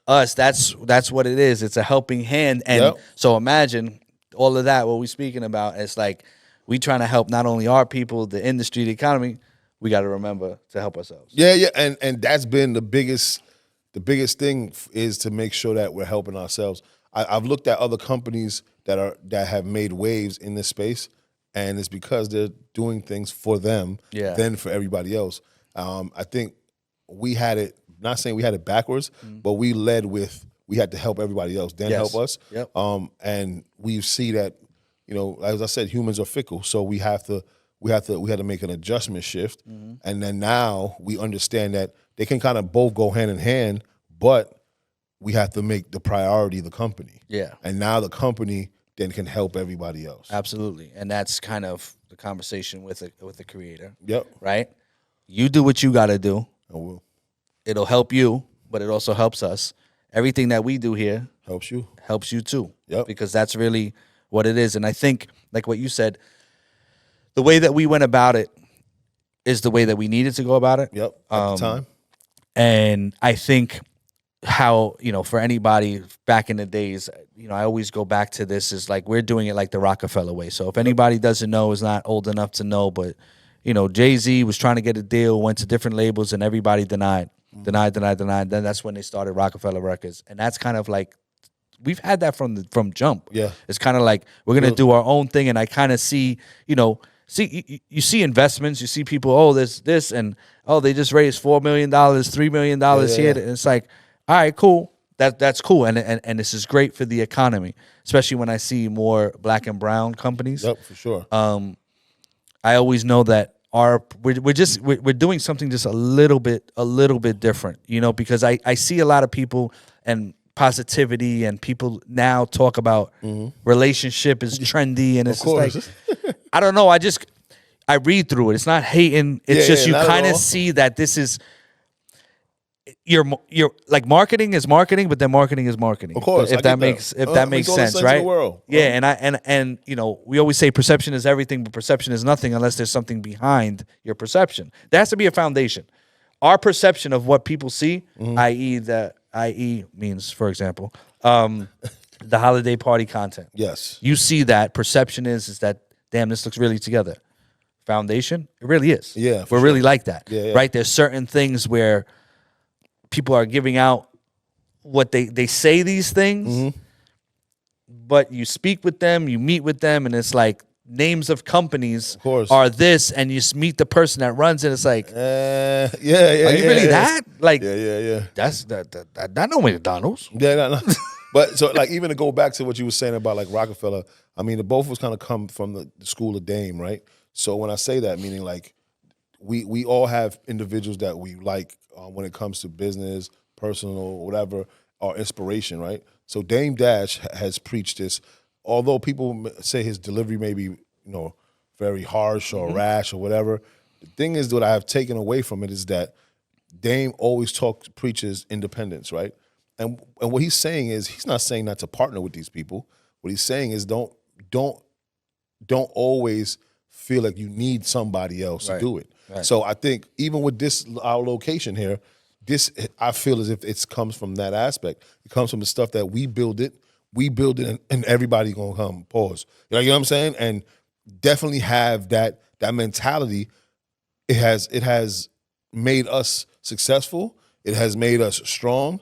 us. That's what it is. It's a helping hand. And so imagine all of that, what we're speaking about. It's like we trying to help not only our people, the industry, the economy. We got to remember to help ourselves. Yeah. And that's been the biggest thing is to make sure that we're helping ourselves. I've looked at other companies that have made waves in this space, and it's because they're doing things for them than for everybody else. I think we had it, not saying we had it backwards, but we led with we had to help everybody else, then help us. Yep. And we see that, as I said, humans are fickle, so we had to make an adjustment shift, and then now we understand that they can kind of both go hand in hand, but we have to make the priority the company. Yeah. And now the company then can help everybody else. Absolutely. And that's kind of the conversation with the creator. Yep. Right? You do what you got to do. I will. It'll help you, but it also helps us. Everything that we do here helps you too. Yep. Because that's really what it is. And I think, like what you said, the way that we went about it is the way that we needed to go about it. Yep. At the time. And I think how, for anybody back in the days, I always go back to this is like we're doing it like the Rockefeller way. So if anybody doesn't know, is not old enough to know, but, Jay-Z was trying to get a deal, went to different labels, and everybody denied. Then that's when they started Rockefeller Records. And that's kind of like, we've had that from jump. Yeah. It's kind of like we're going to do our own thing. And I kind of see, you see investments, you see people, there's this, and they just raised $4 million, $3 million here. And it's like, all right, cool. That's cool. And this is great for the economy, especially when I see more black and brown companies. Yep, for sure. I always know that we're doing something just a little bit different, because I see a lot of people and positivity, and people now talk about relationship is trendy, and it's just like, I don't know. I read through it. It's not hating. It's just you kind of see that this is you're like marketing is marketing, but then marketing is marketing. Of course, if that makes sense, right? In the world. Yeah, and you know, we always say perception is everything, but perception is nothing unless there's something behind your perception. There has to be a foundation. Our perception of what people see, i.e. means, for example, the holiday party content. Yes. You see that. Perception is that, damn, this looks really together. Foundation, it really is. Yeah, we're really like that. Yeah. Right? There's certain things where people are giving out what they say these things, but you speak with them, you meet with them, and it's like names of companies are this, and you meet the person that runs it. It's like, are you really that? Like, that's that no McDonald's. Yeah, no. But so like even to go back to what you were saying about like Rockefeller, I mean, the both of us kind of come from the school of Dame, right? So when I say that, meaning like we all have individuals that we like when it comes to business, personal, whatever, or inspiration, right? So Dame Dash has preached this. Although people say his delivery may be, very harsh or rash or whatever, the thing is what I have taken away from it is that Dame always preaches independence, right? And what he's saying is he's not saying not to partner with these people. What he's saying is don't always feel like you need somebody else to do it. Right. So I think even with our location here, I feel as if it comes from that aspect. It comes from the stuff that we build it, and everybody gonna come. Pause. You know what I'm saying? And definitely have that mentality. It has made us successful. It has made us strong.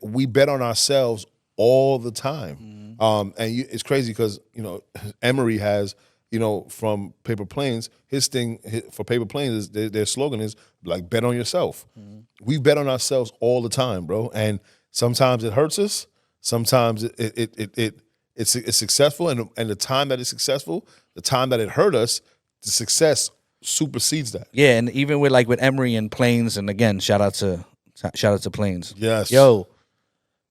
We bet on ourselves all the time. And it's crazy because Emory has from Paper Planes, his thing for Paper Planes is their slogan is like bet on yourself. We bet on ourselves all the time, bro. And sometimes it hurts us. Sometimes it's successful, and the time that it's successful, the time that it hurt us, the success supersedes that. Yeah, and even with Emory and Planes, and again, shout out to Planes. Yes. Yo,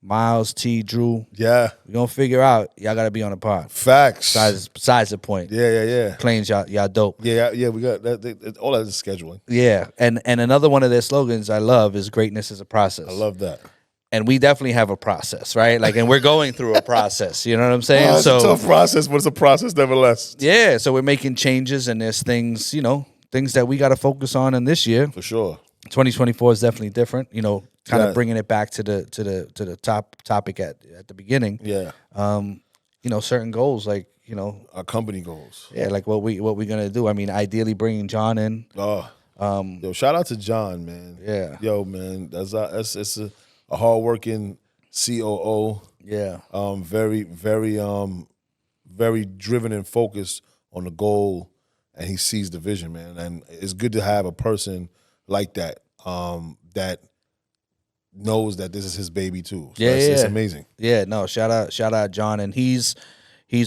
Miles, T, Drew. Yeah. We're gonna figure out y'all gotta be on the pod. Facts. Besides the point. Yeah. Planes, y'all dope. Yeah, we got that. All that is scheduling. Yeah. And another one of their slogans I love is greatness is a process. I love that. And we definitely have a process, right? And we're going through a process. You know what I'm saying? It's a tough process, but it's a process nevertheless. Yeah. So we're making changes, and there's things, things that we got to focus on in this year. For sure. 2024 is definitely different. Kind of bringing it back to the top topic at the beginning. Yeah. Certain goals our company goals. Yeah, like what we're gonna do. I mean, ideally bringing John in. Yo, shout out to John, man. Yeah. Yo, man, it's a hardworking COO. Yeah. Very, very, very driven and focused on the goal, and he sees the vision, man. And it's good to have a person like that, that knows that this is his baby too. So it's amazing. Yeah, no, shout out John, and he's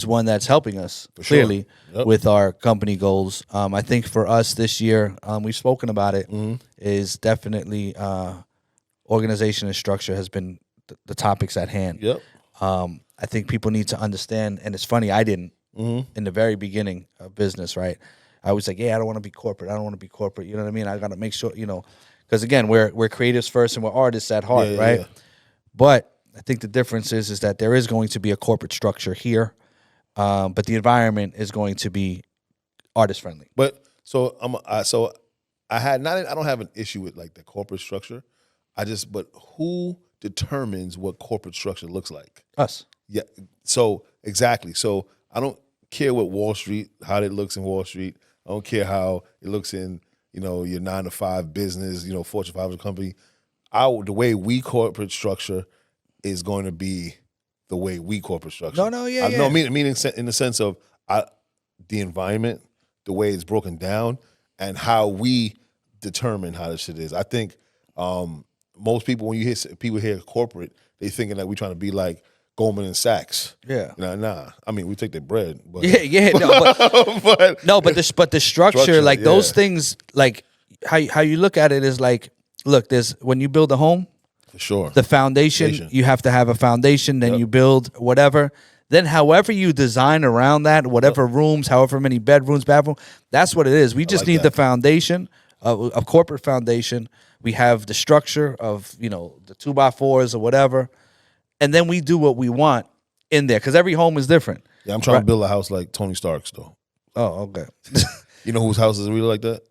one that's helping us clearly with our company goals. I think for us this year, we've spoken about it, is definitely organization and structure has been the topics at hand. Yep. I think people need to understand, and it's funny, I didn't in the very beginning of business, right? I was like, I don't want to be corporate. You know what I mean? I got to make sure, because again, we're creatives first and we're artists at heart, right? Yeah. But I think the difference is that there is going to be a corporate structure here, but the environment is going to be artist friendly. But I don't have an issue with the corporate structure. But who determines what corporate structure looks like? Us. Yeah. So exactly. So I don't care what Wall Street, how it looks in Wall Street. I don't care how it looks in, your 9-to-5 business, Fortune 500 company. The way we corporate structure is going to be the way we corporate structure. No, meaning in the sense of the environment, the way it's broken down, and how we determine how this shit is. I think most people, when you hear people hear corporate, they thinking that we're trying to be like Goldman and Sachs. Yeah. Nah. I mean, we take their bread. But, No, but the structure, those things, how you look at it is there's when you build a home, for sure, the foundation, you have to have a foundation, then you build whatever. Then however you design around that, whatever rooms, however many bedrooms, bathroom, that's what it is. We just need the foundation, a corporate foundation. We have the structure of, the 2x4s or whatever. And then we do what we want in there. Because every home is different. Yeah, I'm trying to build a house like Tony Stark's, though. Oh, okay. You know whose house is really like that?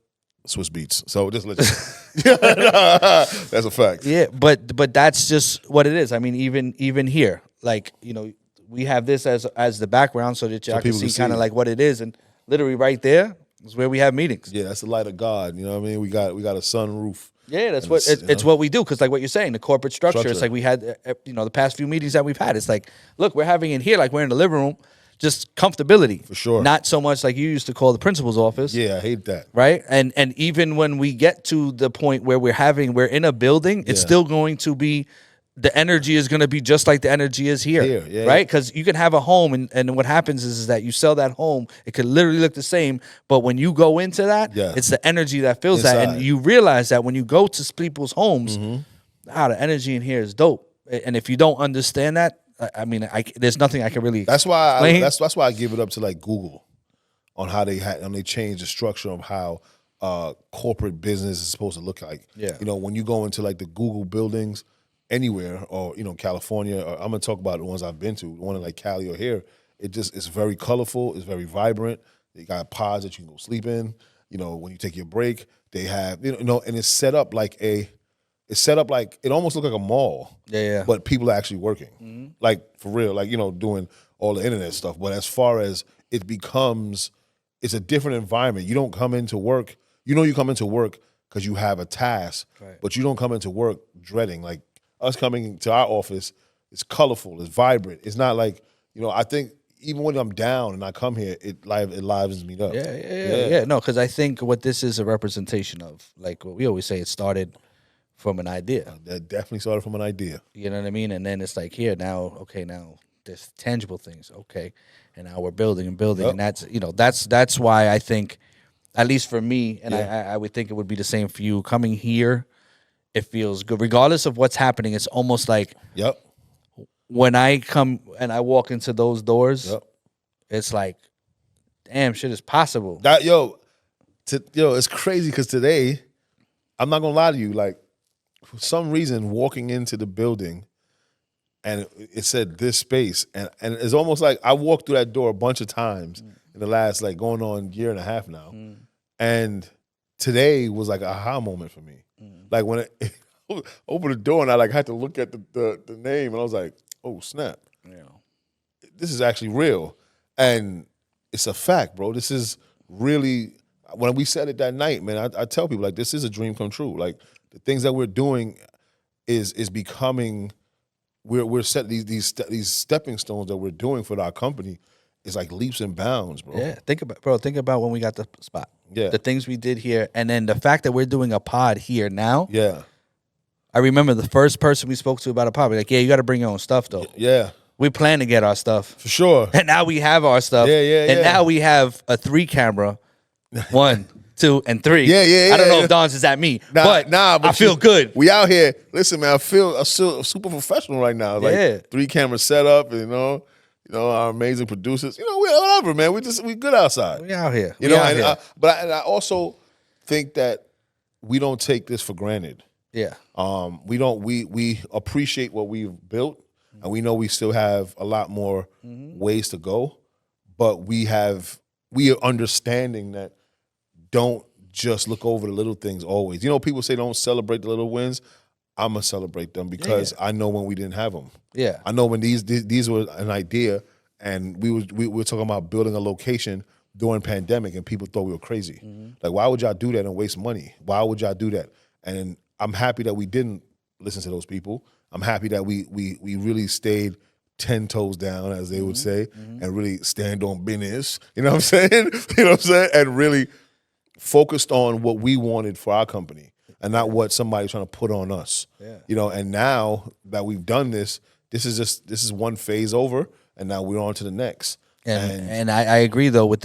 Swiss Beats. So just let you that's a fact. Yeah, but that's just what it is. I mean, even here, like, we have this as the background so that y'all can see kind of like what it is. And literally right there is where we have meetings. Yeah, that's the light of God. You know what I mean? We got a sunroof. Yeah, that's what it's what we do. Because like what you're saying, the corporate structure. It's like we had, the past few meetings that we've had. It's like, look, we're having it here like we're in the living room. Just comfortability. For sure. Not so much like you used to call the principal's office. Yeah, I hate that. Right? And even when we get to the point where we're in a building, it's still going to be, the energy is going to be just like the energy is here. Right? Because you can have a home and what happens is that you sell that home, it could literally look the same, but when you go into that, it's the energy that fills that. And you realize that when you go to people's homes, the energy in here is dope. And if you don't understand that, I mean, there's nothing I can really. That's why. That's why I give it up to like Google, on how they changed the structure of how corporate business is supposed to look like. Yeah. When you go into like the Google buildings anywhere, or California, or I'm gonna talk about the ones I've been to, the one in like Cali or here. It's very colorful. It's very vibrant. They got pods that you can go sleep in. When you take your break, they have and it's set up like it almost looks like a mall. Yeah. But people are actually working. Like for real, like, doing all the internet stuff. But as far as it's a different environment. You don't come into work. You come into work because you have a task, but you don't come into work dreading. Like us coming to our office, it's colorful, it's vibrant. It's not like, I think even when I'm down and I come here, it livens me up. Yeah. No, because I think what this is a representation of, like what we always say, it started from an idea. That definitely started from an idea. You know what I mean? And then it's like now there's tangible things. Okay. And now we're building and building. And that's why I think, at least for me, and I would think it would be the same for you, coming here, it feels good. Regardless of what's happening, it's almost like when I come and I walk into those doors, it's like, damn, shit is possible. It's crazy because today, I'm not gonna lie to you, like, for some reason, walking into the building, and it said this space, and it's almost like I walked through that door a bunch of times in the last, like, going on year and a half now, and today was like an aha moment for me. Like when it opened the door and I like had to look at the name, and I was like, oh snap, this is actually real, and it's a fact, bro. This is really, when we said it that night, man, I tell people, like, this is a dream come true. Like, the things that we're doing is becoming, we're set these stepping stones that we're doing for our company is like leaps and bounds, bro. Yeah, think about when we got the spot. Yeah, the things we did here, and then the fact that we're doing a pod here now. Yeah, I remember the first person we spoke to about a pod. We're like, yeah, you got to bring your own stuff though. Yeah, we plan to get our stuff for sure, and now we have our stuff. And now we have a 3-camera, 1, 2, and 3. I don't know if Don's is at me, but I feel good. We out here. Listen, man, I feel super professional right now. Like 3-camera setup, our amazing producers. Whatever, man. We good outside. We out here. But I also think that we don't take this for granted. Yeah. We don't. We appreciate what we've built, and we know we still have a lot more ways to go. But we are understanding that. Don't just look over the little things always. People say don't celebrate the little wins. I'm going to celebrate them because I know when we didn't have them. Yeah. I know when these were an idea, and we were talking about building a location during pandemic, and people thought we were crazy. Like, why would y'all do that and waste money? Why would y'all do that? And I'm happy that we didn't listen to those people. I'm happy that we really stayed 10 toes down, as they would say, and really stand on business. You know what I'm saying? And really focused on what we wanted for our company and not what somebody's trying to put on us. Yeah. And now that we've done this is one phase over, and now we're on to the next. And I agree though with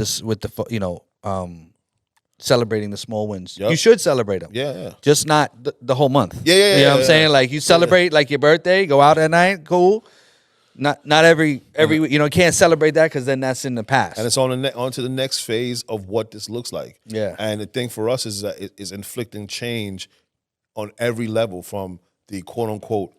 celebrating the small wins. You should celebrate them. Yeah. Just not the whole month. Yeah. You know what I'm saying? Like, you celebrate like your birthday, go out at night, cool. Not every you can't celebrate that because then that's in the past. And it's on to the next phase of what this looks like. Yeah. And the thing for us is inflicting change on every level, from the quote unquote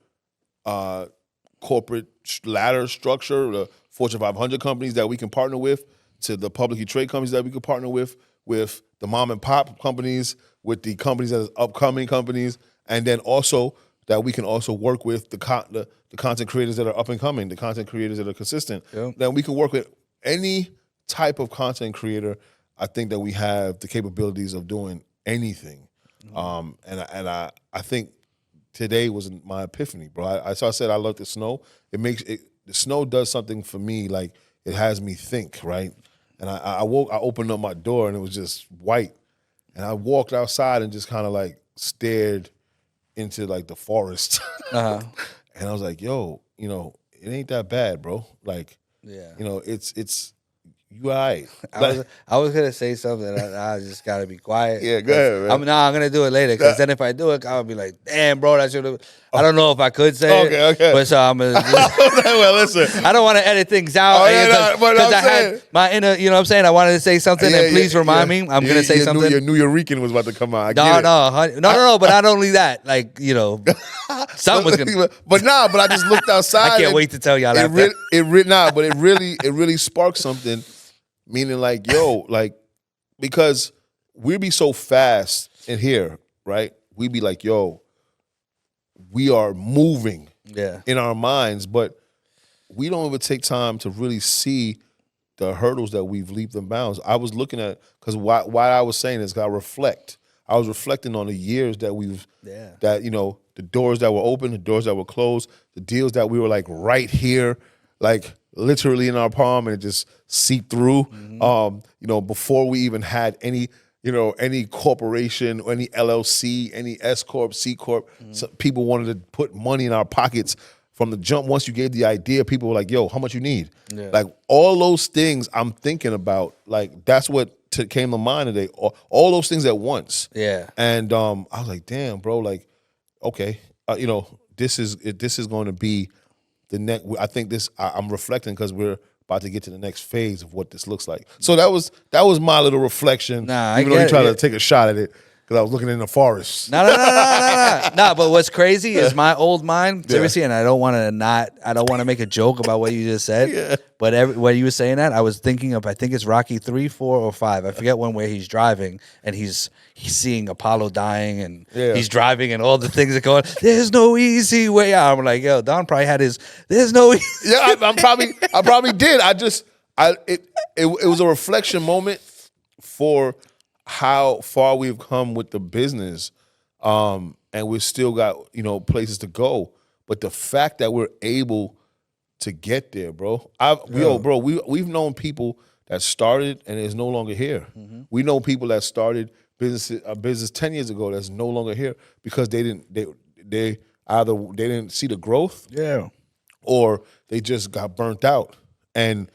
corporate ladder structure, the Fortune 500 companies that we can partner with, to the publicly traded companies that we can partner with the mom and pop companies, with the companies that are upcoming companies, and then also that we can also work with the content creators that are up and coming, the content creators that are consistent. Yep. Then we can work with any type of content creator. I think that we have the capabilities of doing anything. And I think today was my epiphany, bro. So I said I love the snow. The snow does something for me, like it has me think, right? And I opened up my door and it was just white. And I walked outside and just kind of like stared into like the forest. And I was like, yo, it ain't that bad, bro. Like, it's you all right. I was gonna say something. I just gotta be quiet. Yeah, go ahead, man. I'm gonna do it later, because then if I do it, I'll be like, damn, bro, that should have. I don't know if I could say it. Okay. But so I'm gonna. Well, listen. I don't want to edit things out. Because I had my inner, you know what I'm saying? I wanted to say something, and please remind me. I'm gonna say something. Your New Yorican was about to come out. No. But not only that, like, something was gonna. But I just looked outside. I can't wait to tell y'all that. But it really sparked something. Meaning, like, yo, like, because we be so fast in here, right? We be like, yo, we are moving in our minds, but we don't even take time to really see the hurdles that we've leaped and bounds. I was looking at, because why I was saying this, I was reflecting on the years that the doors that were open, the doors that were closed, the deals that we were like right here, like literally in our palm, and it just seeped through. Before we even had any corporation, or any LLC, any S Corp, C Corp, so people wanted to put money in our pockets from the jump. Once you gave the idea, people were like, yo, how much you need? Yeah. Like, all those things I'm thinking about, like, that's what came to mind today. All those things at once. Yeah. And I was like, damn, bro, like, okay, this is going to be the next. I think I'm reflecting because we're about to get to the next phase of what this looks like. So that was my little reflection. Even though you tried to take a shot at it, because I was looking in the forest. No. But what's crazy is my old mind, seriously, and I don't want to make a joke about what you just said. Yeah. But when you were saying that, I was thinking of, I think it's Rocky 3, 4, or 5. I forget one where he's driving and he's seeing Apollo dying, and he's driving and all the things are going, there's no easy way out. I'm like, yo, Don probably had his, there's no easy. Yeah, I probably did. It was a reflection moment for how far we've come with the business, and we've still got places to go. But the fact that we're able to get there, bro, we've known people that started and is no longer here. Mm-hmm. We know people that started business 10 years ago that's no longer here because they either didn't see the growth, or they just got burnt out and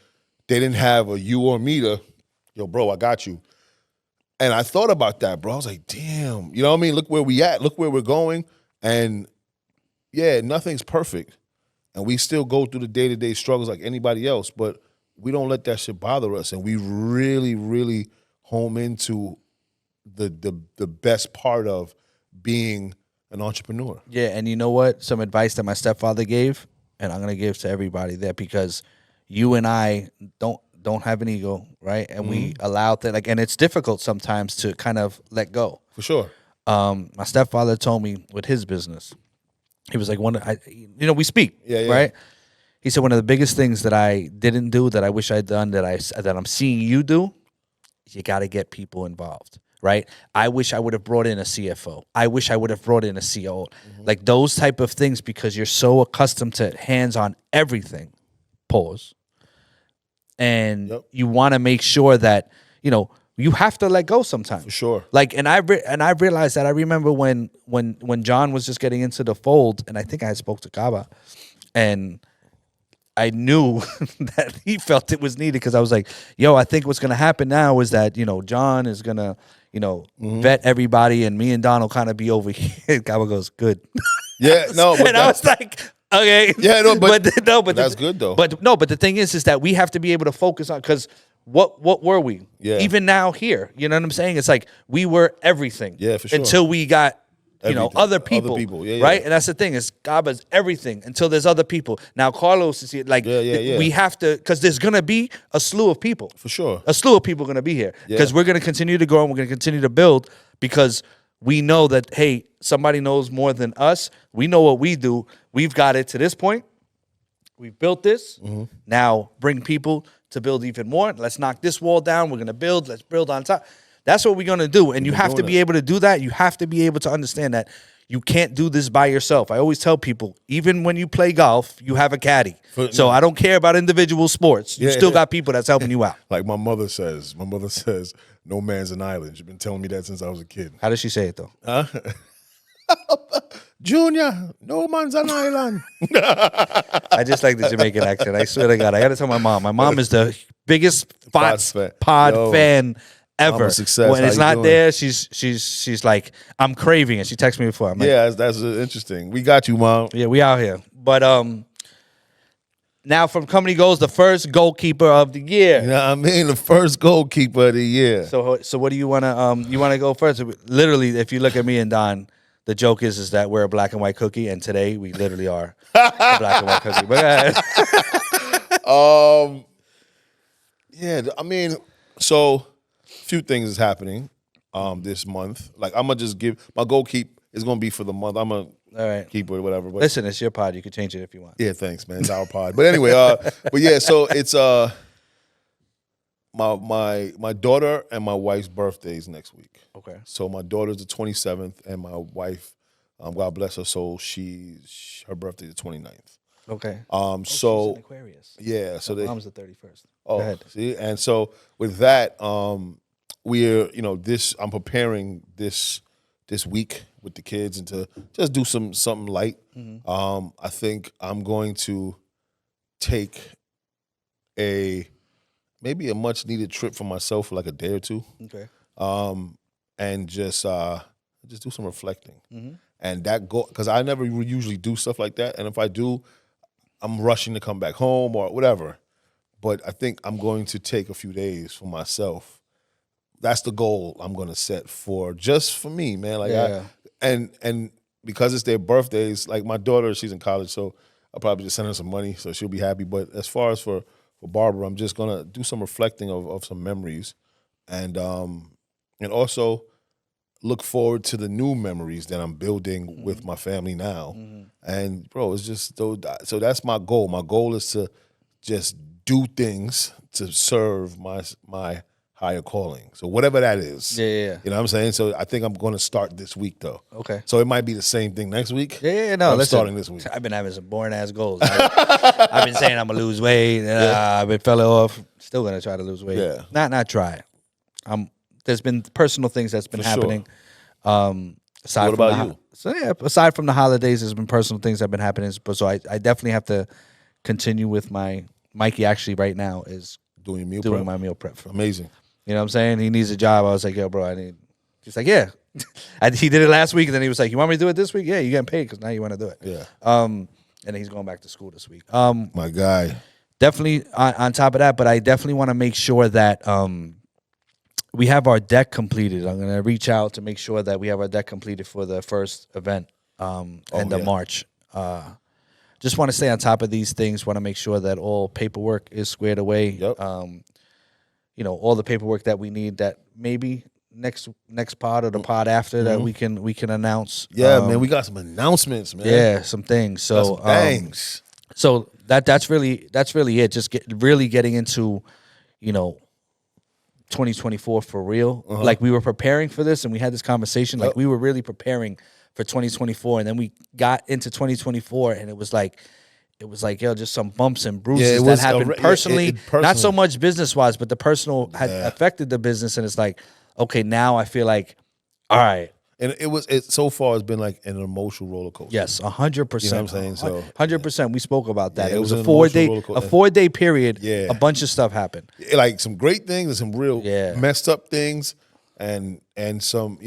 they didn't have a you or me to, yo, bro, I got you. And I thought about that, bro. I was like, damn, you know what I mean? Look where we at. Look where we're going. And yeah, nothing's perfect. And we still go through the day-to-day struggles like anybody else, but we don't let that shit bother us. And we really, really home into the best part of being an entrepreneur. Yeah, and you know what? Some advice that my stepfather gave, and I'm going to give to everybody there, because you and I don't have an ego, right? And we allow that, like, and it's difficult sometimes to kind of let go. For sure. My stepfather told me with his business, he was like, we speak, right? He said one of the biggest things that I didn't do that I wish I'd done that I'm seeing you do, you got to get people involved, right? I wish I would have brought in a CFO. I wish I would have brought in a COO, like those type of things, because you're so accustomed to hands on everything. Pause. And you want to make sure that, you have to let go sometimes. For sure. Like, and I realized that. I remember when John was just getting into the fold, and I think I had spoke to Kaba, and I knew that he felt it was needed, because I was like, yo, I think what's going to happen now is that, John is going to, vet everybody, and me and Don will kind of be over here. Kaba goes, good. Yeah, no. And I was like, okay. Yeah, no, but that's good though. But the thing is that we have to be able to focus on, because what were we? Yeah. Even now here, you know what I'm saying? It's like we were everything. Yeah, for sure. Until we got other people. Yeah, right? And that's the thing is God is everything until there's other people. Now Carlos is here. Like we have to, because there's gonna be a slew of people for sure. A slew of people gonna be here because we're gonna continue to grow and we're gonna continue to build because we know that hey, somebody knows more than us. We know what we do. We've got it to this point. We've built this. Now bring people to build even more. Let's knock this wall down. We're gonna build. Let's build on top. That's what we're going to do. And you have to be able to do that. You have to be able to understand that you can't do this by yourself. I always tell people, even when you play golf, you have a caddy. So I don't care about individual sports. You still got people that's helping you out. Like my mother says, no man's an island. She's been telling me that since I was a kid. How does she say it, though? Junior, no man's an island. I just like the Jamaican accent. I swear to God. I got to tell my mom. My mom is the biggest pod fan ever. When it's not there, she's like, I'm craving it. She texted me before. I'm like, that's interesting. We got you, Mom. Yeah, we out here. But now from Company Goals, the first goalkeeper of the year. You know what I mean? The first goalkeeper of the year. So what do you wanna go first? Literally, if you look at me and Don, the joke is that we're a black and white cookie, and today we literally are a black and white cookie. But yeah, I mean, so few things is happening this month. Like I'm gonna just give my goal keep is gonna be for the month. I'm gonna keep it or whatever. But listen, it's your pod. You can change it if you want. Yeah, thanks, man. It's our pod. But anyway, but yeah, so it's my daughter and my wife's birthdays next week. Okay. So my daughter's the 27th, and my wife, God bless her soul, her birthday the 29th. Okay. So she's an Aquarius. Yeah. So my mom's the 31st. Oh, go ahead. See, and so with that, we're I'm preparing this week with the kids and to just do something light. I think I'm going to take maybe a much needed trip for myself for like a day or two. Okay. And just do some reflecting. And that because I never usually do stuff like that, and if I do, I'm rushing to come back home or whatever. But I think I'm going to take a few days for myself. That's the goal I'm going to set for me, man. Like and because it's their birthdays, like my daughter, she's in college, so I'll probably just send her some money, so she'll be happy. But as far as for Barbara, I'm just gonna do some reflecting of some memories, and also look forward to the new memories that I'm building with my family now. And bro, it's just so that's my goal. My goal is to just do things to serve my higher calling. So whatever that is. Yeah. You know what I'm saying? So I think I'm going to start this week though. Okay. So it might be the same thing next week. Yeah. No, I'm starting this week. I've been having some boring ass goals. I've been saying I'm gonna lose weight. And, I've been fell off. Still gonna try to lose weight. Yeah. Not try. There's been personal things that's been happening. Aside what about you? So yeah, aside from the holidays, there's been personal things that have been happening. But so I definitely have to continue with Mikey actually right now is doing my meal prep for him. Amazing. You know what I'm saying? He needs a job. I was like, yo, bro, he's like, yeah. He did it last week, and then he was like, you want me to do it this week? Yeah, you're getting paid because now you want to do it. Yeah. And then he's going back to school this week. My guy. Definitely on top of that, but I definitely want to make sure that we have our deck completed. I'm going to reach out to make sure that we have our deck completed for the first event end of March. Just want to stay on top of these things. Want to make sure that all paperwork is squared away. Yep. All the paperwork that we need that maybe next pod or the pod after that we can announce. Yeah, man, we got some announcements, man. Yeah, some things. So some bangs. So that's really it. Just getting into, 2024 for real. Like we were preparing for this and we had this conversation. Like we were really preparing for 2024, and then we got into 2024, and it was like, yo, just some bumps and bruises that happened personally, not so much business-wise, but the personal had affected the business, and it's like, okay, now I feel like, all right. And it so far has been like an emotional roller coaster. Yes, 100%. You know what I'm saying? So 100%. We spoke about that. Yeah, it was a 4-day period. Yeah. A bunch of stuff happened. Like some great things and some real messed up things, and some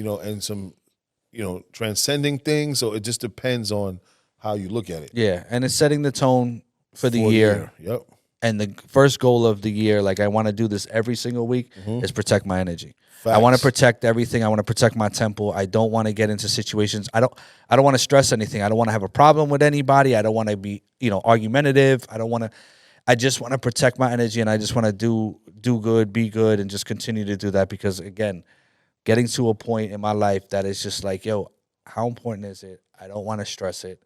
transcending things. So it just depends on how you look at it. Yeah, and it's setting the tone for the year. Yep. And the first goal of the year, like I want to do this every single week, is protect my energy. Facts. I want to protect everything. I want to protect my temple. I don't want to get into situations. I don't want to stress anything. I don't want to have a problem with anybody. I don't want to be, argumentative. I just want to protect my energy, and I just want to do good, be good, and just continue to do that because, again, getting to a point in my life that is just like, yo, how important is it? I don't want to stress it.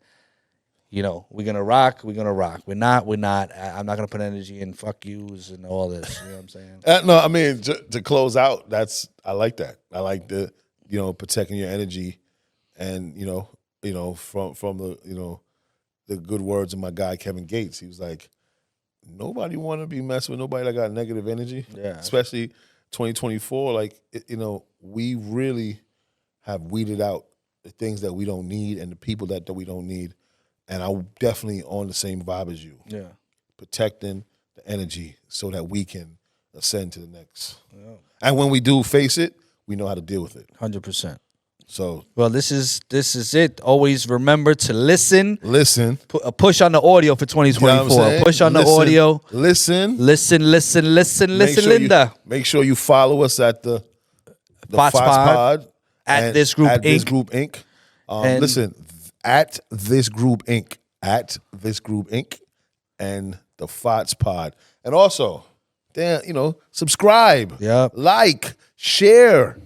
We're going to rock, we're not. I'm not going to put energy in fuck yous and all this. You know what I'm saying? No, I mean, to close out, I like that. I like the, protecting your energy and, from the, the good words of my guy, Kevin Gates. He was like, nobody want to be messing with nobody that got negative energy. Yeah. Especially 2024. Like, we really have weeded out the things that we don't need and the people that we don't need. And I'm definitely on the same vibe as you. Yeah. Protecting the energy so that we can ascend to the next. Yeah. And when we do face it, we know how to deal with it. 100%. So, well, this is it. Always remember to listen. Put a push on the audio for 2024. Push on the audio. Listen, Linda. Make sure you follow us at the Fox Pod at This Group Inc. This Group Inc. Listen. At This Group Inc. And the FOTS Pod. And also, subscribe, like, share.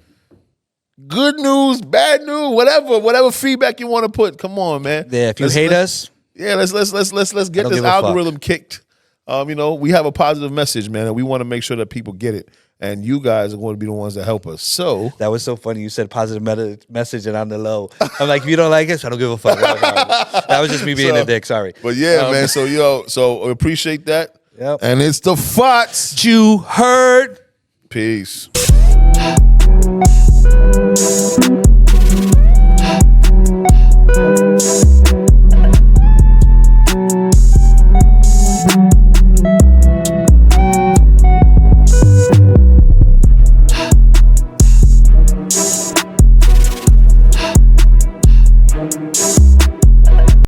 Good news, bad news, whatever feedback you want to put. Come on, man. Yeah, if you hate us. Yeah, let's get this algorithm kicked. We have a positive message, man, and we want to make sure that people get it. And you guys are going to be the ones that help us. So that was so funny. You said positive message and on the low. I'm like, if you don't like us, I don't give a fuck. That was just me being a dick. Sorry. But yeah, man. So we appreciate that. Yep. And it's the FOTS. You heard. Peace.